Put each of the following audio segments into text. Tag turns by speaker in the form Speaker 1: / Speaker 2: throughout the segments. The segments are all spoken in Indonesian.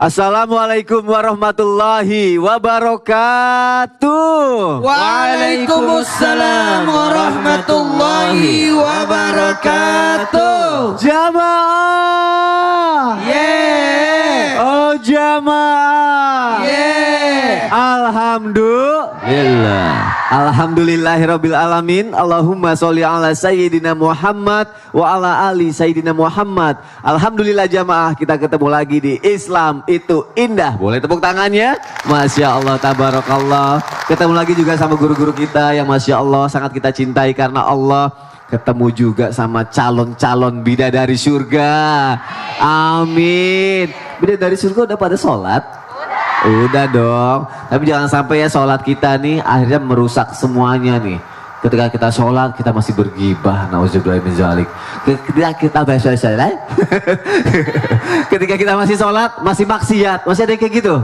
Speaker 1: Assalamualaikum warahmatullahi wabarakatuh.
Speaker 2: Waalaikumsalam warahmatullahi wabarakatuh.
Speaker 1: Jamaah.
Speaker 2: Yeah.
Speaker 1: Oh jamaah.
Speaker 2: Yeah.
Speaker 1: Alhamdulillahirabbil alamin. Allahumma sholli ala sayyidina Muhammad wa ala ali sayyidina Muhammad. Alhamdulillah jamaah, kita ketemu lagi di Islam itu indah. Boleh tepuk tangannya? Masya Allah, tabarakallah. Ketemu lagi juga sama guru-guru kita yang Masya Allah sangat kita cintai karena Allah. Ketemu juga sama calon-calon bidadari surga. Amin. Bidadari surga udah pada sholat? Udah dong. Tapi jangan sampai ya sholat kita nih akhirnya merusak semuanya nih. Ketika kita sholat kita masih bergibah. Nauzubillah min dzalik. Ketika kita masih sholat masih maksiat. Masih ada yang kayak gitu?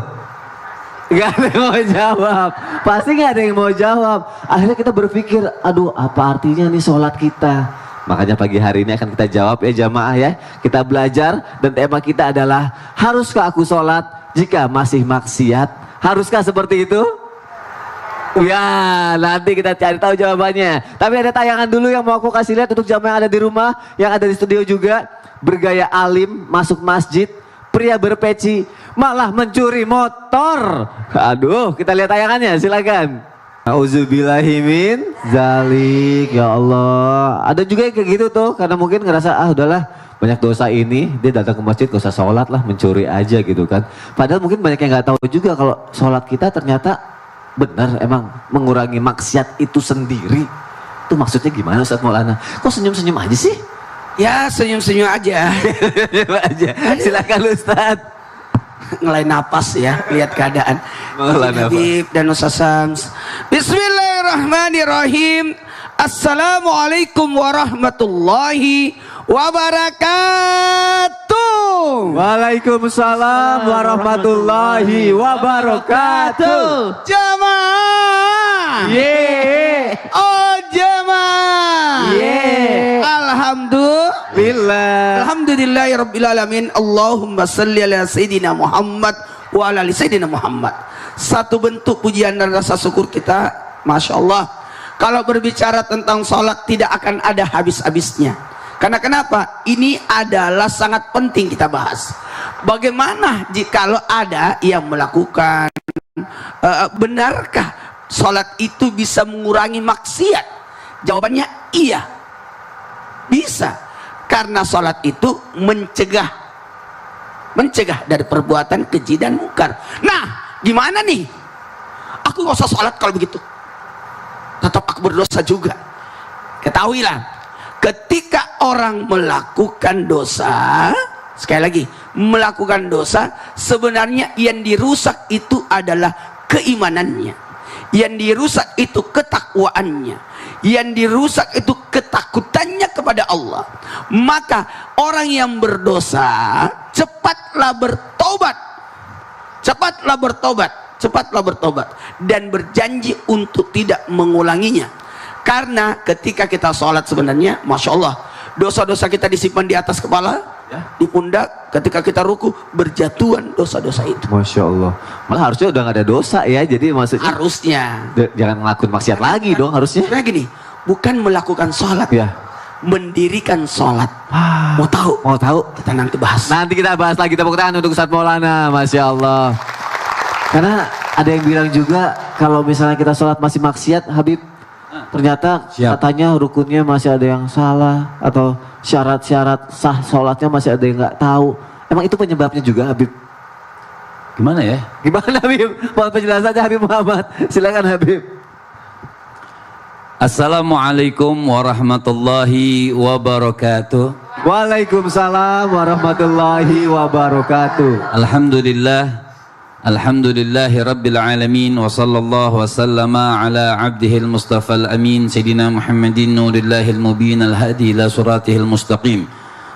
Speaker 1: Gak ada yang mau jawab. Pasti gak ada yang mau jawab. Akhirnya kita berpikir, aduh apa artinya nih sholat kita. Makanya pagi hari ini akan kita jawab ya jamaah ya. Kita belajar dan tema kita adalah, haruskah aku sholat jika masih maksiat? Haruskah seperti itu? Ya, nanti kita cari tahu jawabannya. Tapi ada tayangan dulu yang mau aku kasih lihat untuk jamaah yang ada di rumah, yang ada di studio juga. Bergaya alim, masuk masjid, pria berpeci, malah mencuri motor. Aduh, kita lihat tayangannya, silakan. Auzubillahimin zalik, ya Allah. Ada juga yang kayak gitu tuh, karena mungkin ngerasa udahlah banyak dosa ini, dia datang ke masjid gak usah sholat lah, mencuri aja gitu kan. Padahal mungkin banyak yang nggak tahu juga kalau sholat kita ternyata benar emang mengurangi maksiat itu sendiri. Itu maksudnya gimana Ustaz Maulana? Kok senyum-senyum aja sih?
Speaker 2: Ya senyum-senyum aja.
Speaker 1: Silakan Ustaz.
Speaker 2: Ngelain napas ya, lihat keadaan. Habib dan Ustaz Sams. Bismillahirrahmanirrahim. Assalamualaikum warahmatullahi wabarakatuh.
Speaker 1: Waalaikumsalam warahmatullahi wabarakatuh.
Speaker 2: Jamaah.
Speaker 1: Yeay.
Speaker 2: Oh jamaah.
Speaker 1: Yeay.
Speaker 2: Alhamdulillah. Alhamdulillahirabbil alamin. Allahumma shalli ala sayyidina Muhammad wa ala ali sayyidina Muhammad. Satu bentuk pujian dan rasa syukur kita, Masya Allah. Kalau berbicara tentang sholat tidak akan ada habis-habisnya. Karena kenapa? Ini adalah sangat penting kita bahas. Bagaimana jikalau ada yang melakukan, benarkah sholat itu bisa mengurangi maksiat? Jawabannya iya, bisa. Karena sholat itu mencegah dari perbuatan keji dan mungkar. Nah, gimana nih? Aku gak usah sholat kalau begitu. Tetap aku berdosa juga. Ketahuilah, ketika orang melakukan dosa, sekali lagi, melakukan dosa, sebenarnya yang dirusak itu adalah keimanannya. Yang dirusak itu ketakwaannya. Yang dirusak itu ketakutannya kepada Allah. Maka orang yang berdosa, cepatlah bertobat. Cepatlah bertobat. Cepatlah bertobat. Dan berjanji untuk tidak mengulanginya. Karena ketika kita sholat sebenarnya, Masya Allah, dosa-dosa kita disimpan di atas kepala, di pundak. Ketika kita ruku, berjatuhan dosa-dosa itu.
Speaker 1: Masya Allah. Malah harusnya udah gak ada dosa ya. Jadi maksudnya
Speaker 2: harusnya
Speaker 1: jangan ngelakuin maksiat lagi dong harusnya.
Speaker 2: Sebenarnya gini, bukan melakukan sholat
Speaker 1: ya,
Speaker 2: mendirikan sholat. Mau tahu?
Speaker 1: Mau tahu?
Speaker 2: Kita nanti bahas.
Speaker 1: Nanti kita bahas lagi. Tepuk tangan untuk Ustaz Maulana. Masya Allah. Karena ada yang bilang juga kalau misalnya kita sholat masih maksiat, Habib, ternyata katanya rukunnya masih ada yang salah, atau syarat-syarat sah sholatnya masih ada yang nggak tahu. Emang itu penyebabnya juga, Habib?
Speaker 3: Gimana ya?
Speaker 1: Gimana Habib? Mohon penjelasannya Habib Muhammad. Silakan Habib.
Speaker 3: Assalamualaikum warahmatullahi wabarakatuh.
Speaker 1: Waalaikumsalam warahmatullahi wabarakatuh.
Speaker 3: Alhamdulillahi rabbil alamin. Wa sallallahu wa sallama ala abdihil mustafal amin Sayyidina Muhammadin nurillahil mubin al-hadi ila suratihil mustaqim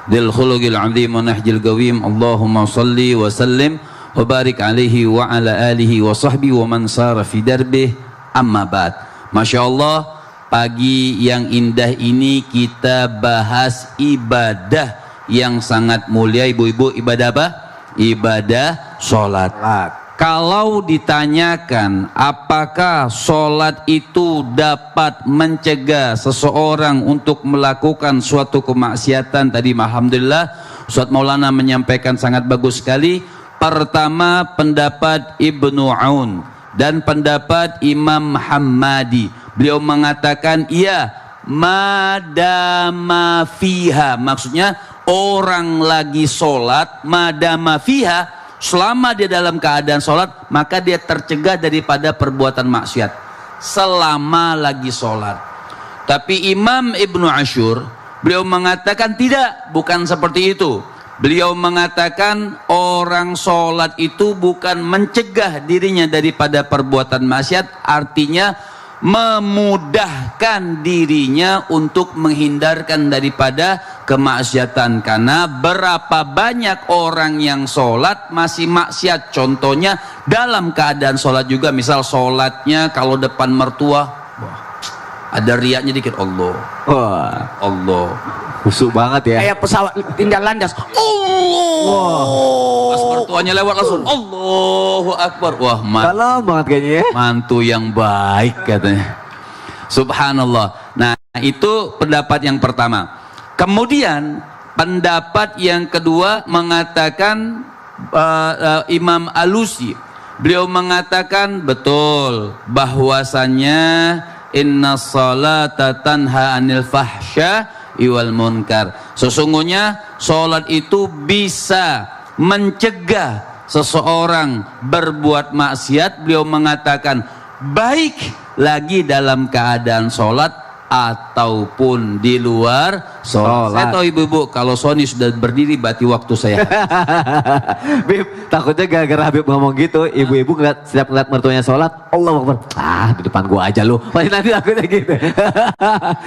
Speaker 3: Dil khuluqil azim wa nahjil qawim. Allahumma salli wa sallim wa barik alaihi wa ala alihi wa sahbihi wa man sara fi darbih, amma ba'd. Masya Allah, pagi yang indah ini kita bahas ibadah yang sangat mulia. Ibu-ibu, ibadah apa? ibadah sholat. Kalau ditanyakan apakah sholat itu dapat mencegah seseorang untuk melakukan suatu kemaksiatan, tadi alhamdulillah Ustaz Maulana menyampaikan sangat bagus sekali. Pertama pendapat Ibnu Aun dan pendapat Imam Hammadi, beliau mengatakan iya, madama fiha, maksudnya orang lagi sholat, madama fiha, selama dia dalam keadaan sholat maka dia tercegah daripada perbuatan maksiat selama lagi sholat. Tapi Imam Ibnu Ashur beliau mengatakan tidak, bukan seperti itu. Beliau mengatakan orang sholat itu bukan mencegah dirinya daripada perbuatan maksiat, artinya memudahkan dirinya untuk menghindarkan daripada kemaksiatan. Karena berapa banyak orang yang sholat masih maksiat. Contohnya dalam keadaan sholat juga, misal sholatnya kalau depan mertua ada riaknya dikit, Allah
Speaker 1: Khusyuk banget ya.
Speaker 2: Kayak pesawat tinggal landas.
Speaker 3: Pas mertuanya lewat langsung Allahu Akbar. Wah,
Speaker 1: Salam banget kayaknya ya.
Speaker 3: mantu yang baik katanya. Subhanallah. Nah, itu pendapat yang pertama. Kemudian pendapat yang kedua mengatakan Imam Alusi. Beliau mengatakan betul bahwasannya inna salata tanha anil fahsya iwal munkar. Sesungguhnya sholat itu bisa mencegah seseorang berbuat maksiat. Beliau mengatakan baik lagi dalam keadaan sholat ataupun di luar sholat. Saya tahu ibu-ibu kalau Sony sudah berdiri berarti waktu saya.
Speaker 1: Bib, takutnya gara-gara Habib ngomong gitu, ibu-ibu setiap ngeliat mertuanya sholat, Allah Akbar, di depan gua aja lu. Pasti nanti takutnya gitu.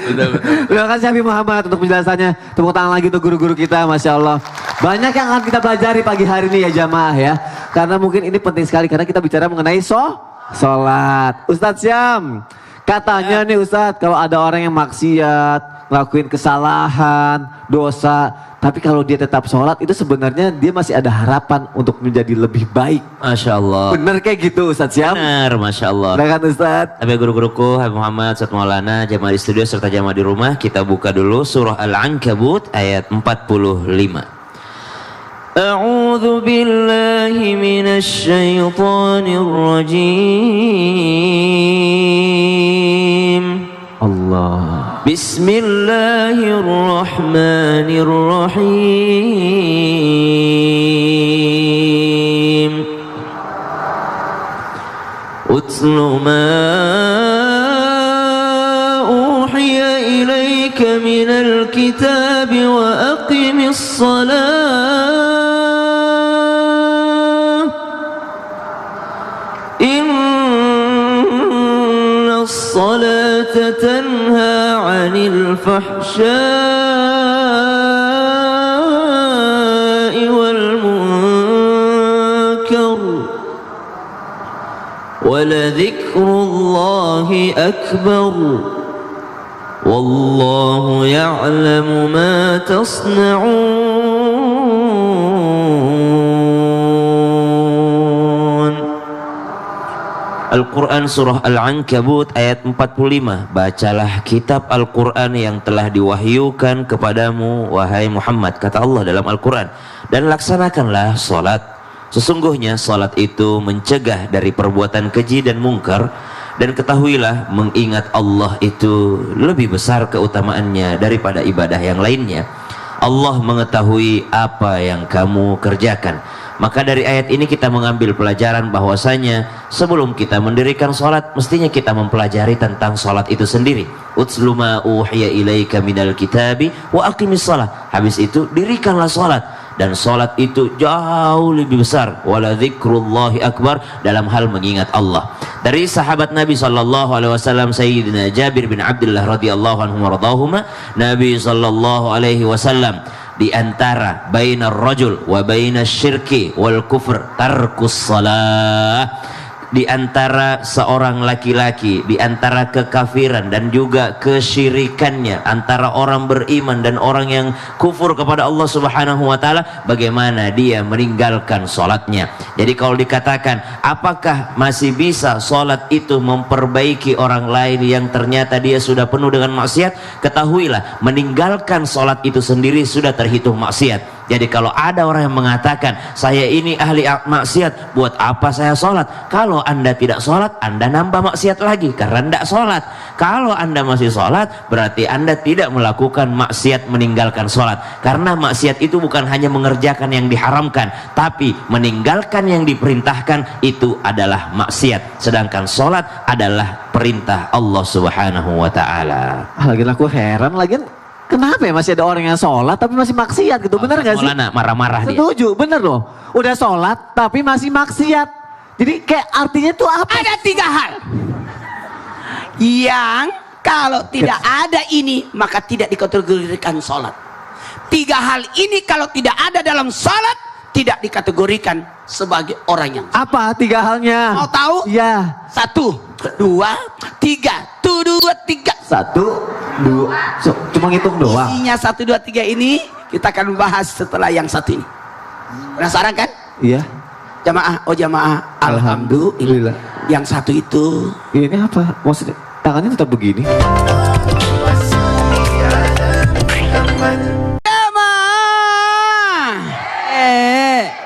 Speaker 3: Betul.
Speaker 1: Terima kasih Habib Muhammad untuk penjelasannya. Tepuk tangan lagi untuk guru-guru kita, Masya Allah. Banyak yang akan kita pelajari pagi hari ini ya jamaah ya. Karena mungkin ini penting sekali karena kita bicara mengenai sholat. Ustadz Syam, katanya nih Ustadz, kalau ada orang yang maksiat, ngelakuin kesalahan, dosa, tapi kalau dia tetap sholat itu sebenarnya dia masih ada harapan untuk menjadi lebih baik.
Speaker 4: Masya Allah.
Speaker 1: Bener kayak gitu Ustadz Syam?
Speaker 4: Benar, Masya Allah.
Speaker 1: Silakan Ustadz.
Speaker 4: Tapi guru-guruku, Habib Muhammad, Ustaz Maulana, jamaah di studio serta jamaah di rumah, kita buka dulu surah Al-Ankabut ayat 45. A'udzu billahi minasy syaithanir rajim.
Speaker 1: Allah.
Speaker 4: Bismillahirrahmanirrahim. Utlu ma uhiya ilayka minal kitabi wa aqimis salat. الصلاة تنهى عن الفحشاء والمنكر ولذكر الله أكبر والله يعلم ما تصنعون. Al-Quran surah Al-Ankabut ayat 45. Bacalah kitab Al-Quran yang telah diwahyukan kepadamu wahai Muhammad, kata Allah dalam Al-Quran, dan laksanakanlah salat. Sesungguhnya salat itu mencegah dari perbuatan keji dan mungkar, dan ketahuilah mengingat Allah itu lebih besar keutamaannya daripada ibadah yang lainnya. Allah mengetahui apa yang kamu kerjakan. Maka dari ayat ini kita mengambil pelajaran bahwasanya sebelum kita mendirikan sholat mestinya kita mempelajari tentang sholat itu sendiri. Utslu ma uhiya ilaika minal kitabi wa aqimis shalah. Habis itu dirikanlah sholat, dan sholat itu jauh lebih besar, wala dzikrullahi akbar, dalam hal mengingat Allah. Dari sahabat Nabi SAW Sayyidina Jabir bin Abdullah radhiyallahu anhu waradahuma, Nabi SAW di antara bainar rajul wa bainas syirki wal kufr tarkus salah. di antara seorang laki-laki, di antara kekafiran dan juga kesyirikannya, antara orang beriman dan orang yang kufur kepada Allah Subhanahu wa taala, bagaimana dia meninggalkan salatnya. Jadi kalau dikatakan apakah masih bisa salat itu memperbaiki orang lain yang ternyata dia sudah penuh dengan maksiat, ketahuilah meninggalkan salat itu sendiri sudah terhitung maksiat. Jadi kalau ada orang yang mengatakan saya ini ahli maksiat, buat apa saya sholat? Kalau anda tidak sholat, anda nambah maksiat lagi karena tidak sholat. Kalau anda masih sholat, berarti anda tidak melakukan maksiat meninggalkan sholat. Karena maksiat itu bukan hanya mengerjakan yang diharamkan, tapi meninggalkan yang diperintahkan itu adalah maksiat. Sedangkan sholat adalah perintah Allah Subhanahu wa ta'ala.
Speaker 1: Lagi aku heran lagi. Kenapa ya masih ada orang yang sholat tapi masih maksiat gitu, bener gak sih?
Speaker 4: Maulana marah-marah dia.
Speaker 1: Setuju, bener loh. Udah sholat tapi masih maksiat. Jadi kayak artinya tuh apa?
Speaker 2: Ada 3 hal yang kalau tidak ada ini maka tidak dikategorikan sholat. 3 hal ini kalau tidak ada dalam sholat tidak dikategorikan sebagai orang yang sholat.
Speaker 1: Apa 3 halnya?
Speaker 2: Mau tahu?
Speaker 1: Iya.
Speaker 2: 1, 2, 3. 1, 2, 3.
Speaker 1: 1, 2. Cuma ngitung doang.
Speaker 2: Isinya 1, 2, 3 ini kita akan bahas setelah yang satu ini. Penasaran kan?
Speaker 1: Iya.
Speaker 2: Jamaah, oh jamaah, alhamdulillah. Yang satu itu
Speaker 1: Ini apa? Maksudnya tangannya tetap begini.
Speaker 2: jamaah.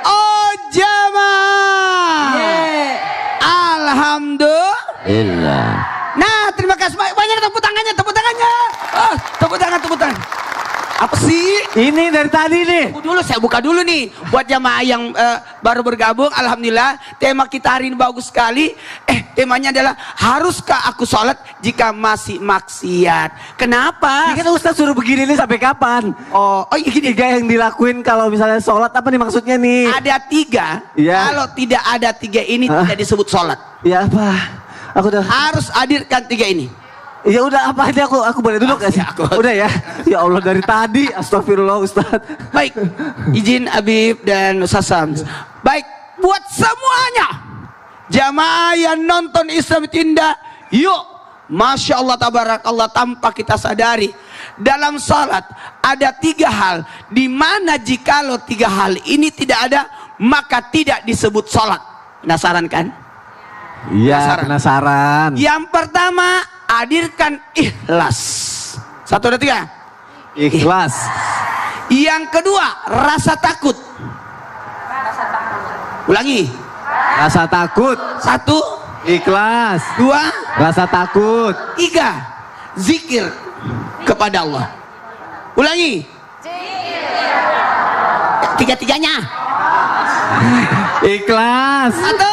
Speaker 2: Oh jamaah. Alhamdulillah. Nah, terima kasih banyak, tepuk tangannya, tepuk tangannya. Oh, tepuk tangan, tepuk tangan. Apa sih?
Speaker 1: Ini dari tadi nih.
Speaker 2: Tunggu dulu, saya buka dulu nih buat jamaah yang baru bergabung. Alhamdulillah, tema kita hari ini bagus sekali. Temanya adalah haruskah aku sholat jika masih maksiat? Kenapa?
Speaker 1: Ini kan Ustaz suruh begini nih sampai kapan?
Speaker 2: Oh gini.
Speaker 1: 3 yang dilakuin kalau misalnya sholat, apa nih maksudnya nih?
Speaker 2: Ada 3.
Speaker 1: Iya.
Speaker 2: Kalau tidak ada 3 ini tidak disebut sholat.
Speaker 1: Ya apa? Aku udah.
Speaker 2: Harus hadirkan 3 ini.
Speaker 1: Ya udah, apa aja aku boleh duduk gak sih? Udah ya. Ya Allah, dari tadi astagfirullah Ustaz.
Speaker 2: Baik, izin Habib dan Ustaz Sams. Baik, buat semuanya jamaah yang nonton Islam Tinda, yuk, Masya Allah tabarakallah, tanpa kita sadari dalam salat ada 3 hal di mana jikalau 3 hal ini tidak ada maka tidak disebut salat. Penasaran kan?
Speaker 1: Iya, penasaran.
Speaker 2: Yang pertama, hadirkan ikhlas. 1, 2, 3.
Speaker 1: Ikhlas.
Speaker 2: Yang kedua, rasa takut. Ulangi.
Speaker 1: Rasa takut.
Speaker 2: 1,
Speaker 1: Ikhlas.
Speaker 2: 2,
Speaker 1: Rasa takut.
Speaker 2: 3. Zikir kepada Allah. Ulangi. Tiga-tiganya.
Speaker 1: Ikhlas.
Speaker 2: 1,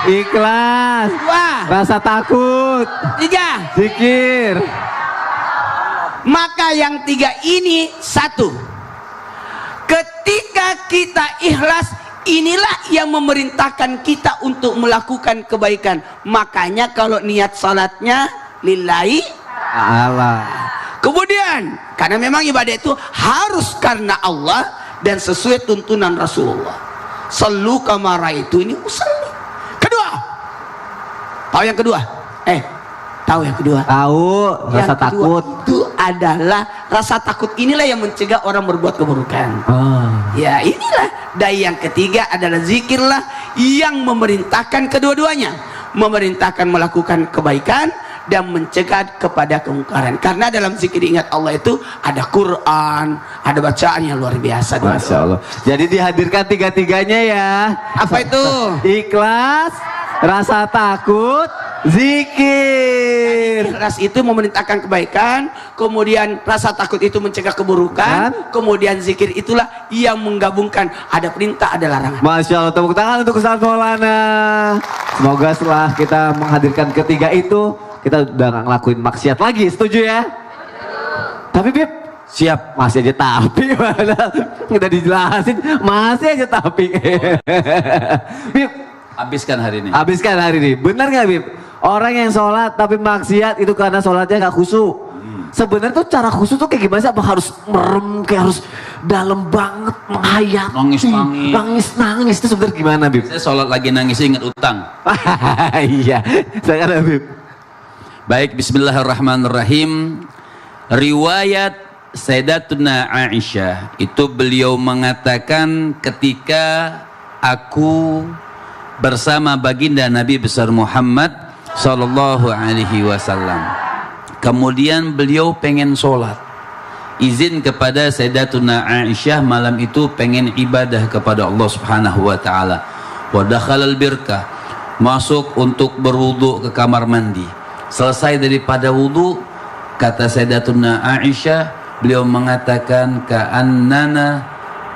Speaker 1: Ikhlas.
Speaker 2: 2,
Speaker 1: Rasa takut.
Speaker 2: 3.
Speaker 1: Zikir.
Speaker 2: Maka yang 3 ini 1. Ketika kita ikhlas, inilah yang memerintahkan kita untuk melakukan kebaikan. Makanya kalau niat salatnya lillahi
Speaker 1: Allah.
Speaker 2: Kemudian karena memang ibadah itu harus karena Allah dan sesuai tuntunan Rasulullah. Sallu kama raaitu ini usalli. Kedua. Tahu yang kedua? Tahu yang kedua?
Speaker 1: Tahu, rasa
Speaker 2: Yang kedua
Speaker 1: takut.
Speaker 2: itu adalah rasa takut inilah yang mencegah orang berbuat keburukan. Ya inilah. Dan yang ketiga adalah zikirlah yang memerintahkan kedua-duanya. Memerintahkan melakukan kebaikan dan mencegah kepada kemungkaran. Karena dalam zikir ingat Allah itu ada Quran, ada bacaan yang luar biasa.
Speaker 1: Masya Allah. Jadi dihadirkan 3-3-nya ya.
Speaker 2: Apa itu?
Speaker 1: Ikhlas, rasa takut, zikir.
Speaker 2: Ikhlas itu memerintahkan kebaikan, kemudian rasa takut itu mencegah keburukan, kemudian zikir itulah yang menggabungkan ada perintah ada larangan.
Speaker 1: Masya Allah, tepuk tangan untuk Ustaz Maulana. Semoga setelah kita menghadirkan ketiga itu, kita udah gak ngelakuin maksiat lagi, setuju ya? Tapi Bib, siap, masih aja tapi mana? Udah dijelasin, masih aja tapi. Bib,
Speaker 3: Habiskan hari ini.
Speaker 1: habiskan hari ini. Benar gak Bib? Orang yang sholat tapi maksiat itu karena sholatnya gak khusyuk. Sebenarnya tuh cara khusyuk tuh kayak gimana sih? Apa harus merem, kayak harus dalam banget, menghayati, nangis itu sebenarnya gimana, Bib?
Speaker 3: Saya sholat lagi nangis ingat utang.
Speaker 1: Iya, saya ada, Bib.
Speaker 3: Baik, bismillahirrahmanirrahim. Riwayat Sayyidatuna Aisyah itu beliau mengatakan ketika aku bersama baginda Nabi besar Muhammad sallallahu alaihi wasallam. Kemudian beliau pengen sholat. Izin kepada Sayyidatuna Aisyah malam itu pengen ibadah kepada Allah Subhanahu wa taala. Wa dakhalal birka, masuk untuk berwudu ke kamar mandi. Selesai daripada wudu, kata Sayyidatuna Aisyah, beliau mengatakan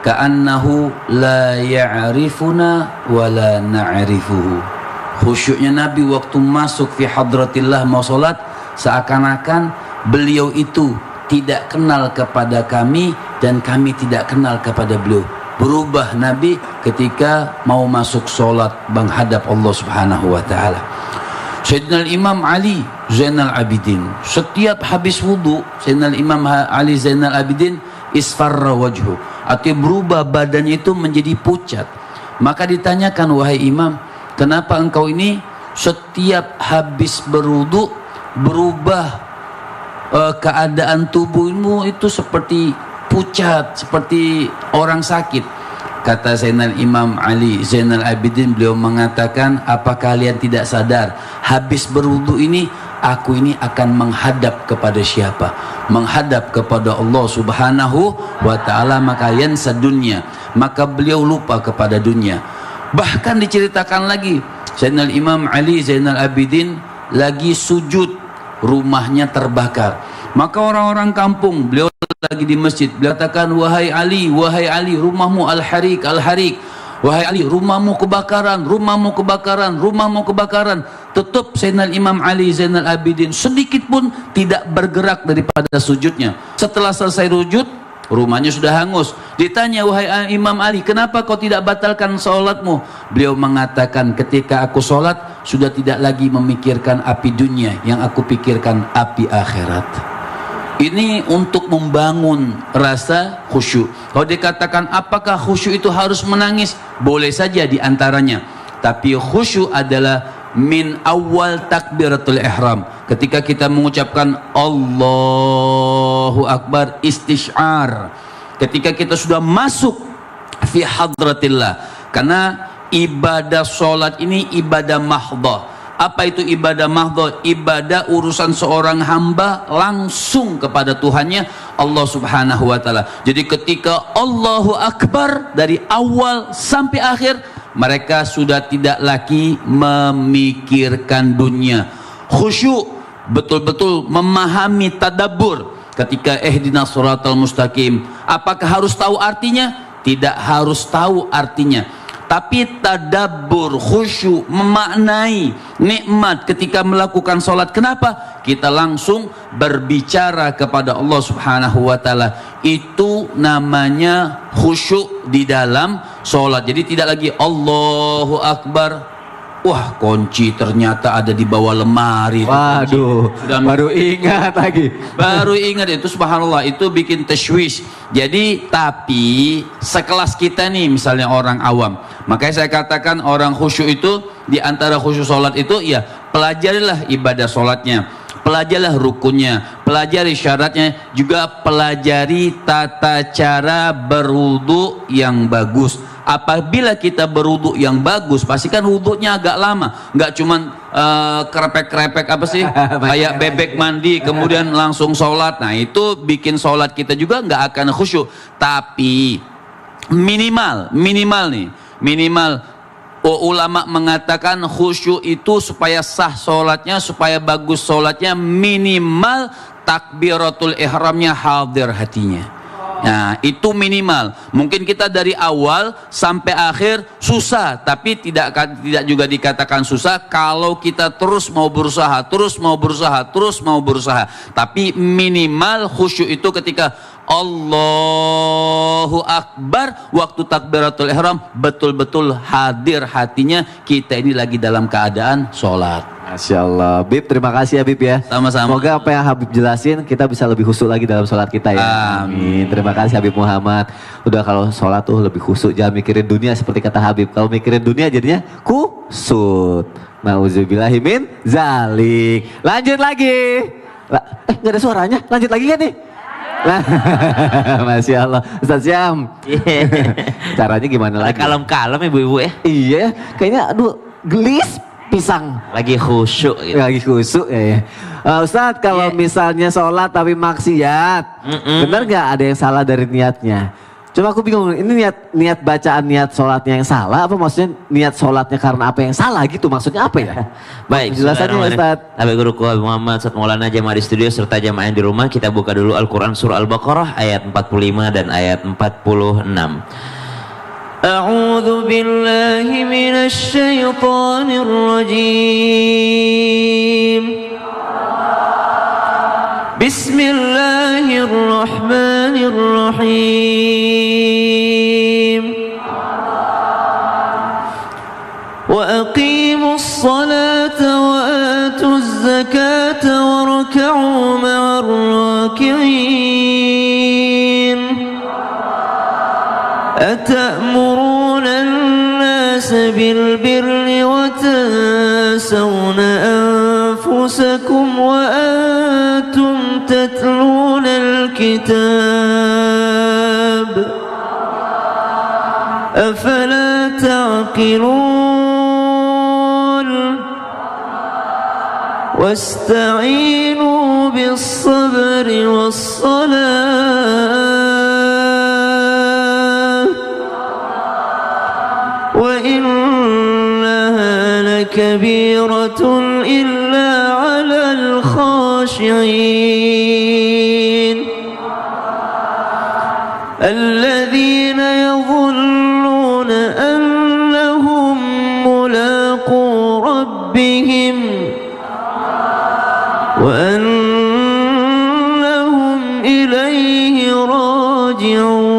Speaker 3: ka'annahu la ya'rifuna wa la na'rifuhu. Khusyuknya Nabi waktu masuk fi hadratillah mau salat, seakan-akan beliau itu tidak kenal kepada kami dan kami tidak kenal kepada beliau. Berubah Nabi ketika mau masuk salat menghadap Allah Subhanahu wa taala. Sayyidina Imam Ali Zainal Abidin, setiap habis wudu Sayyidina Imam Ali Zainal Abidin isfarra wajhu, artinya berubah badannya itu menjadi pucat. Maka ditanyakan, wahai imam, kenapa engkau ini setiap habis berwudu berubah keadaan tubuhmu itu seperti pucat, seperti orang sakit? Kata Zainal Imam Ali Zainal Abidin, beliau mengatakan, apa kalian tidak sadar habis berwudu ini aku ini akan menghadap kepada siapa? Menghadap kepada Allah Subhanahu wa taala, maka yansa dunya, maka beliau lupa kepada dunia. Bahkan diceritakan lagi, Zainal Imam Ali Zainal Abidin lagi sujud, rumahnya terbakar. Maka orang-orang kampung, beliau lagi di masjid, beliau katakan, wahai Ali, rumahmu al-harik, al-harik. Wahai Ali, rumahmu kebakaran, rumahmu kebakaran, rumahmu kebakaran. Tetap Sayyidina Imam Ali Zainal Abidin sedikit pun tidak bergerak daripada sujudnya. Setelah selesai sujud, rumahnya sudah hangus. Ditanya, wahai Imam Ali, kenapa kau tidak batalkan sholatmu? Beliau mengatakan, ketika aku sholat sudah tidak lagi memikirkan api dunia, yang aku pikirkan api akhirat. Ini untuk membangun rasa khusyuk. Kalau dikatakan apakah khusyuk itu harus menangis? Boleh saja diantaranya. Tapi khusyuk adalah min awal takbiratul ihram. Ketika kita mengucapkan Allahu Akbar, istisyar. Ketika kita sudah masuk fi hadratillah. Karena ibadah sholat ini ibadah mahdhah. Apa itu ibadah mahdhah? Ibadah urusan seorang hamba langsung kepada Tuhannya Allah Subhanahu wa taala. Jadi ketika Allahu Akbar dari awal sampai akhir, mereka sudah tidak lagi memikirkan dunia. Khusyuk, betul-betul memahami tadabbur. Ketika ihdinas shiratal mustaqim, apakah harus tahu artinya? Tidak harus tahu artinya. Tapi tadabbur, khusyuk, memaknai nikmat ketika melakukan sholat. Kenapa? Kita langsung berbicara kepada Allah Subhanahu wa taala. Itu namanya khusyuk di dalam sholat. Jadi tidak lagi Allahu Akbar, wah kunci ternyata ada di bawah lemari.
Speaker 1: Waduh, baru ingat lagi.
Speaker 3: Baru ingat itu, subhanallah, itu bikin tashwish. Jadi tapi sekelas kita nih misalnya orang awam, makanya saya katakan orang khusyuk itu, di antara khusyuk sholat itu ya pelajarilah ibadah sholatnya, pelajarilah rukunnya, pelajari syaratnya, juga pelajari tata cara berwudu yang bagus. Apabila kita berwudu yang bagus, pastikan wudunya agak lama, nggak cuman kerepek-kerepek apa sih kayak bebek mandi kemudian langsung sholat. Nah itu bikin sholat kita juga nggak akan khusyuk. Tapi minimal ulama mengatakan khusyuk itu supaya sah sholatnya, supaya bagus sholatnya, minimal takbiratul ihramnya hadir hatinya. Nah itu minimal. Mungkin kita dari awal sampai akhir susah, tapi tidak juga dikatakan susah kalau kita terus mau berusaha. Tapi minimal khusyuk itu ketika Allahu Akbar, waktu takbiratul ihram betul-betul hadir hatinya, kita ini lagi dalam keadaan sholat.
Speaker 1: Masya Allah. Bib, terima kasih ya Bib ya.
Speaker 3: Sama-sama.
Speaker 1: Semoga apa yang Habib jelasin kita bisa lebih khusyuk lagi dalam sholat kita ya.
Speaker 3: Amin.
Speaker 1: Terima kasih Habib Muhammad. Udah kalau sholat tuh lebih khusyuk, jangan mikirin dunia seperti kata Habib. Kalau mikirin dunia jadinya kusut. Nauzubillahi min zalik. Lanjut lagi. Gak ada suaranya. Lanjut lagi kan nih? Masya Allah. Ustaz Syam. Caranya gimana lagi?
Speaker 4: Kalem-kalem ibu-ibu ya.
Speaker 1: Iya, kayaknya aduh gelis pisang.
Speaker 4: Lagi khusyuk gitu.
Speaker 1: Lagi khusyuk ya. Ustadz, kalau misalnya sholat tapi maksiat, benar nggak ada yang salah dari niatnya? Cuma aku bingung, ini niat bacaan niat sholatnya yang salah, apa maksudnya niat sholatnya karena apa yang salah gitu? Maksudnya apa ya?
Speaker 4: Baik,
Speaker 1: Jelasannya Ustadz.
Speaker 4: Habib Guruku Habib Muhammad Ustadz Maulana jamaah di studio serta jamaah yang di rumah, kita buka dulu Al-Quran surah Al-Baqarah ayat 45 dan ayat 46. A'udzu billahi minasy syaithanir rajim. Bismillahirrahmanirrahim. Wa aqimus salata wa atuz zakata warka'u ma'ar raki'in. أتأمرون الناس بالبر وتنسون أنفسكم وأنتم تتلون الكتاب أفلا تعقلون واستعينوا بالصبر والصلاة وإنها لكبيرة إلا على الخاشعين الذين يظنون أنهم ملاقو ربهم وأنهم إليه راجعون.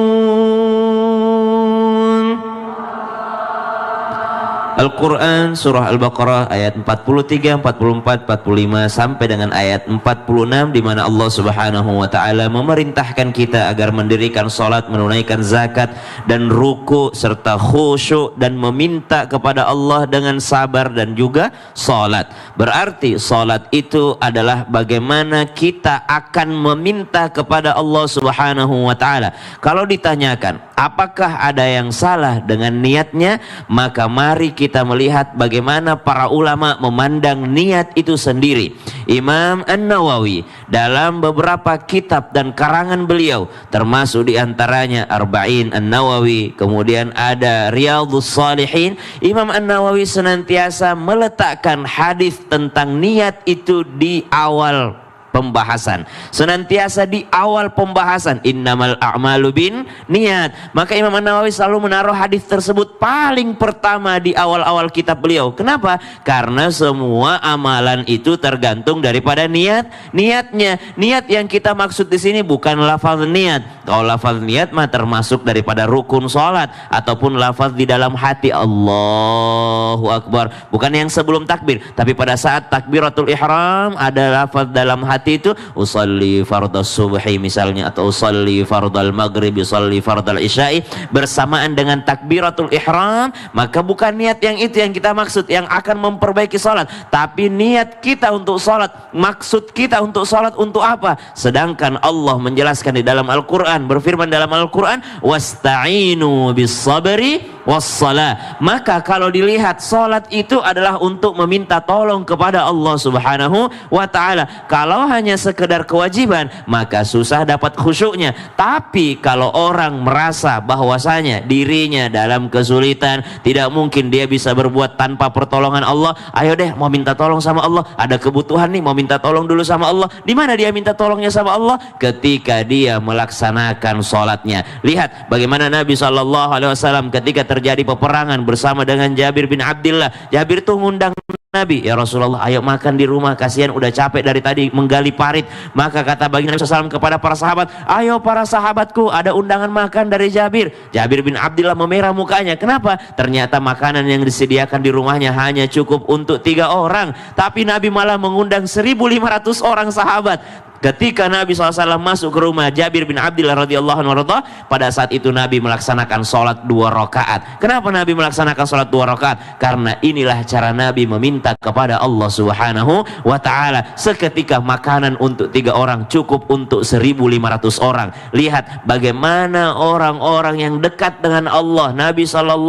Speaker 4: Al-Quran surah Al-Baqarah ayat 43, 44, 45 sampai dengan ayat 46 di mana Allah Subhanahu wa taala memerintahkan kita agar mendirikan salat, menunaikan zakat dan ruku serta khusyuk dan meminta kepada Allah dengan sabar dan juga salat. Berarti salat itu adalah bagaimana kita akan meminta kepada Allah Subhanahu wa taala. Kalau ditanyakan apakah ada yang salah dengan niatnya, maka mari kita melihat bagaimana para ulama memandang niat itu sendiri. Imam An-Nawawi dalam beberapa kitab dan karangan beliau, termasuk diantaranya Arba'in An-Nawawi, kemudian ada Riyadhus Shalihin, Imam An-Nawawi senantiasa meletakkan hadis tentang niat itu di awal pembahasan, senantiasa di awal pembahasan, innamal a'malu bin niat. Maka Imam An-Nawawi selalu menaruh hadis tersebut paling pertama di awal-awal kitab beliau. Kenapa? Karena semua amalan itu tergantung daripada niatnya. Niat yang kita maksud di sini bukan lafaz niat. Kalau lafaz niat mah termasuk daripada rukun salat ataupun lafaz di dalam hati Allahu Akbar, bukan yang sebelum takbir, tapi pada saat takbiratul ihram ada lafaz dalam hati itu, usalli fardhas subhi misalnya, atau usalli fardhal maghrib, usalli fardhal isya'i bersamaan dengan takbiratul ihram. Maka bukan niat yang itu yang kita maksud yang akan memperbaiki salat, tapi niat kita untuk salat, maksud kita untuk salat untuk apa? Sedangkan Allah menjelaskan di dalam Al-Quran, berfirman dalam Al-Quran, wasta'inu bis sabri wassalah. Maka kalau dilihat salat itu adalah untuk meminta tolong kepada Allah Subhanahu wa taala. Kalau hanya sekedar kewajiban, maka susah dapat khusyuknya. Tapi kalau orang merasa bahwasanya dirinya dalam kesulitan, tidak mungkin dia bisa berbuat tanpa pertolongan Allah, ayo deh mau minta tolong sama Allah, ada kebutuhan nih mau minta tolong dulu sama Allah. Di mana dia minta tolongnya sama Allah? Ketika dia melaksanakan salatnya. Lihat bagaimana Nabi SAW ketika terjadi peperangan bersama dengan Jabir bin Abdullah. Jabir tuh ngundang Nabi, ya Rasulullah, ayo makan di rumah, kasihan udah capek dari tadi menggali parit. Maka kata baginda Nabi SAW kepada para sahabat, ayo para sahabatku, ada undangan makan dari Jabir. Jabir bin Abdullah memerah mukanya. Kenapa? Ternyata makanan yang disediakan di rumahnya hanya cukup untuk 3 orang, tapi Nabi malah mengundang 1.500 orang sahabat. Ketika Nabi SAW masuk ke rumah Jabir bin Abdullah radhiyallahu anhu, pada saat itu Nabi melaksanakan sholat 2 rakaat. Kenapa Nabi melaksanakan sholat 2 rakaat? Karena inilah cara Nabi meminta kepada Allah Subhanahu wa Ta'ala. Seketika makanan untuk 3 orang cukup untuk 1.500 orang. Lihat bagaimana orang-orang yang dekat dengan Allah. Nabi SAW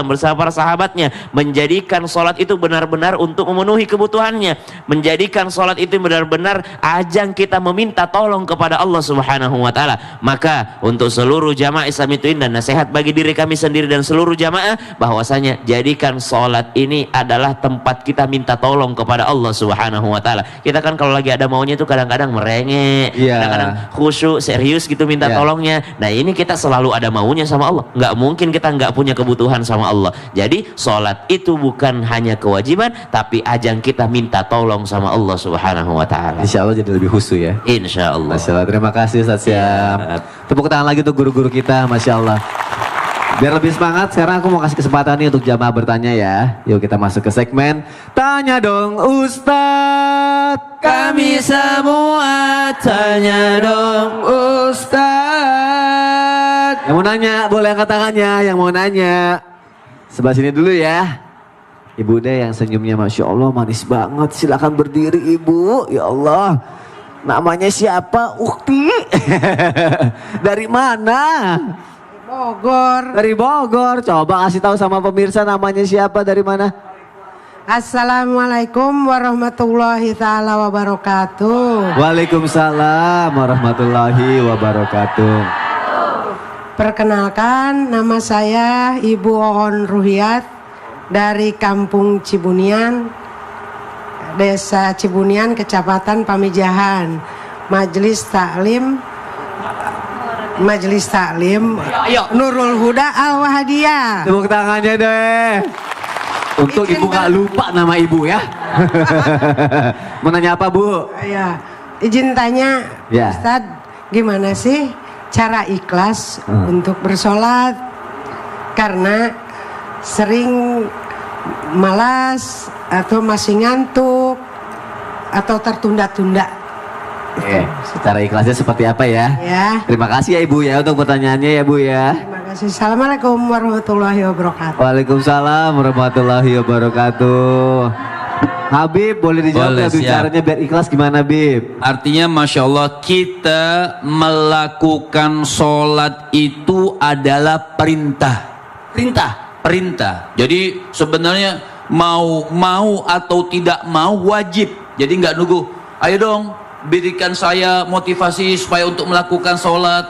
Speaker 4: bersama para sahabatnya menjadikan sholat itu benar-benar untuk memenuhi kebutuhannya, menjadikan sholat itu benar-benar ajang kita meminta tolong kepada Allah Subhanahu wa Ta'ala. Maka untuk seluruh jamaah Islam itu dan nasihat bagi diri kami sendiri dan seluruh jamaah, bahwasanya jadikan sholat ini adalah tempat kita minta tolong kepada Allah Subhanahu wa Ta'ala. Kita kan kalau lagi ada maunya itu kadang-kadang merengek, kadang-kadang khusyuk, serius gitu minta tolongnya. Nah ini kita selalu ada maunya sama Allah. Nggak mungkin kita nggak punya kebutuhan sama Allah. Jadi sholat itu bukan hanya kewajiban, tapi ajang kita minta tolong sama Allah Subhanahu wa Ta'ala.
Speaker 1: Insya Allah jadi lebih khusyuk ya.
Speaker 4: Insya Allah.
Speaker 1: Masya Allah, terima kasih Ustaz Syam. Tepuk tangan lagi untuk guru-guru kita, Masya Allah. Biar lebih semangat, sekarang aku mau kasih kesempatan nih untuk jamaah bertanya ya. Yuk kita masuk ke segmen Tanya Dong Ustadz.
Speaker 2: Kami semua tanya dong Ustadz.
Speaker 1: Yang mau nanya, boleh angkat tangannya. Yang mau nanya, sebelah sini dulu ya. Ibu deh yang senyumnya Masya Allah manis banget. Silakan berdiri Ibu. Ya Allah. Namanya siapa? Ukti. Dari mana?
Speaker 5: Bogor.
Speaker 1: Dari Bogor. Coba kasih tahu sama pemirsa namanya siapa, dari mana?
Speaker 5: Assalamualaikum warahmatullahi taala wabarakatuh.
Speaker 1: Waalaikumsalam warahmatullahi wabarakatuh.
Speaker 5: Perkenalkan, nama saya Ibu Oon Ruhiat dari Kampung Cibunian, Desa Cibunian, Kecamatan Pamijahan. Majelis Taklim Nurul Huda Al-Wahadiyah.
Speaker 1: Tepuk tangannya deh. Untuk Ibu gak lupa nama Ibu ya. Mau nanya apa Bu?
Speaker 5: Ya, izin tanya,
Speaker 1: Ya.
Speaker 5: Ustadz, gimana sih cara ikhlas untuk bersolat? Karena sering malas atau masih ngantuk atau tertunda-tunda.
Speaker 1: Oke, secara ikhlasnya seperti apa ya?
Speaker 5: Ya.
Speaker 1: Terima kasih ya Ibu ya untuk pertanyaannya ya Bu ya.
Speaker 5: Terima kasih. Assalamualaikum warahmatullahi wabarakatuh.
Speaker 1: Waalaikumsalam warahmatullahi wabarakatuh. Habib boleh dijawab
Speaker 3: Boleh,
Speaker 1: ya bicaranya biar ikhlas gimana Bib?
Speaker 3: Artinya Masya Allah, kita melakukan sholat itu adalah perintah. Perintah. Jadi sebenarnya mau atau tidak mau wajib. Jadi nggak nunggu. Ayo dong, berikan saya motivasi supaya untuk melakukan sholat.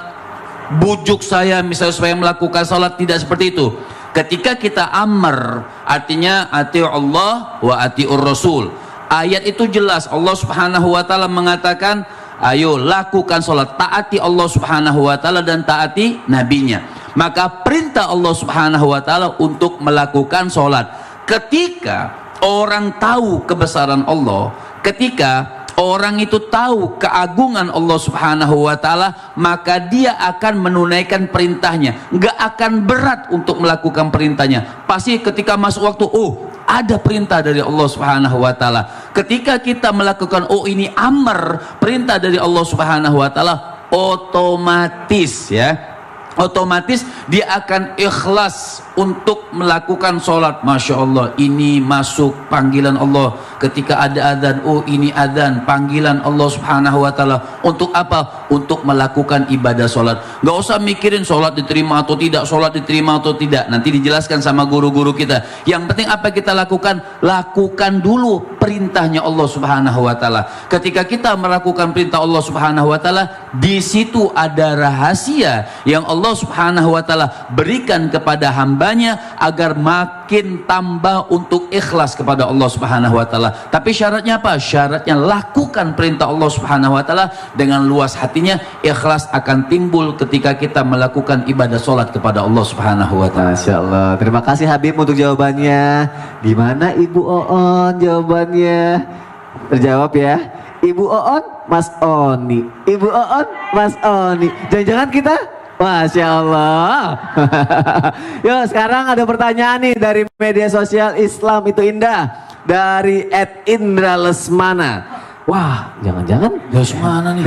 Speaker 3: Bujuk saya misalnya supaya melakukan sholat. Tidak seperti itu. Ketika kita amr, artinya ati'u Allah wa ati'ur Rasul. Ayat itu jelas. Allah Subhanahu wa Ta'ala mengatakan, ayo lakukan sholat, taati Allah Subhanahu wa Ta'ala dan taati nabinya. Maka perintah Allah Subhanahu wa Ta'ala untuk melakukan sholat. Ketika orang tahu kebesaran Allah, ketika orang itu tahu keagungan Allah Subhanahu wa Ta'ala, maka dia akan menunaikan perintahnya. Nggak akan berat untuk melakukan perintahnya. Pasti ketika masuk waktu, ada perintah dari Allah Subhanahu wa Ta'ala. Ketika kita melakukan, ini amr, perintah dari Allah Subhanahu wa Ta'ala, otomatis dia akan ikhlas untuk melakukan sholat. Masya Allah, ini masuk panggilan Allah. Ketika ada adzan, ini adzan, panggilan Allah Subhanahu wa Ta'ala. Untuk apa? Untuk melakukan ibadah sholat. Gak usah mikirin sholat diterima atau tidak, sholat diterima atau tidak. Nanti dijelaskan sama guru-guru kita. Yang penting apa kita lakukan? Lakukan dulu perintahnya Allah Subhanahu wa Ta'ala. Ketika kita melakukan perintah Allah Subhanahu wa Ta'ala, di situ ada rahasia yang Allah Subhanahu wa Ta'ala berikan kepada hambanya agar makin makin tambah untuk ikhlas kepada Allah Subhanahu wa taala. Tapi syaratnya apa? Syaratnya lakukan perintah Allah Subhanahu wa taala dengan luas hatinya. Ikhlas akan timbul ketika kita melakukan ibadah salat kepada Allah Subhanahu wa taala.
Speaker 1: Masya Allah. Terima kasih Habib untuk jawabannya. Gimana Ibu Oon jawabannya? Terjawab ya. Ibu Oon, Mas Oni. Ibu Oon, Mas Oni. Jangan-jangan kita? Masya Allah. Yuk sekarang ada pertanyaan nih dari media sosial Islam itu Indah. Dari @Indra Lesmana. Wah, jangan-jangan
Speaker 3: Lesmana nih.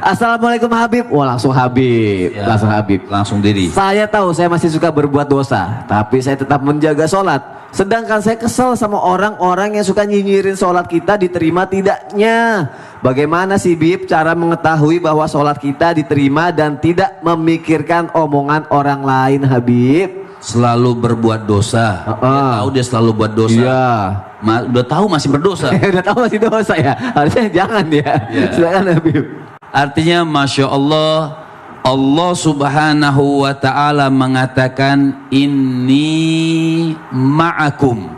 Speaker 1: Assalamualaikum Habib. Wah langsung Habib.
Speaker 3: Ya,
Speaker 1: Langsung Habib.
Speaker 3: langsung diri.
Speaker 1: Saya tahu saya masih suka berbuat dosa, tapi saya tetap menjaga sholat. Sedangkan saya kesel sama orang-orang yang suka nyinyirin sholat kita diterima tidaknya. Bagaimana sih Bib cara mengetahui bahwa sholat kita diterima dan tidak memikirkan omongan orang lain Habib?
Speaker 3: Selalu berbuat dosa. Dia tahu dia selalu buat dosa.
Speaker 1: Iya.
Speaker 3: Udah tahu masih berdosa.
Speaker 1: Udah tahu masih dosa ya. Harusnya jangan ya.
Speaker 3: Ya.
Speaker 1: Silakan Habib.
Speaker 3: Artinya Masya Allah, Allah Subhanahu wa ta'ala mengatakan inni ma'akum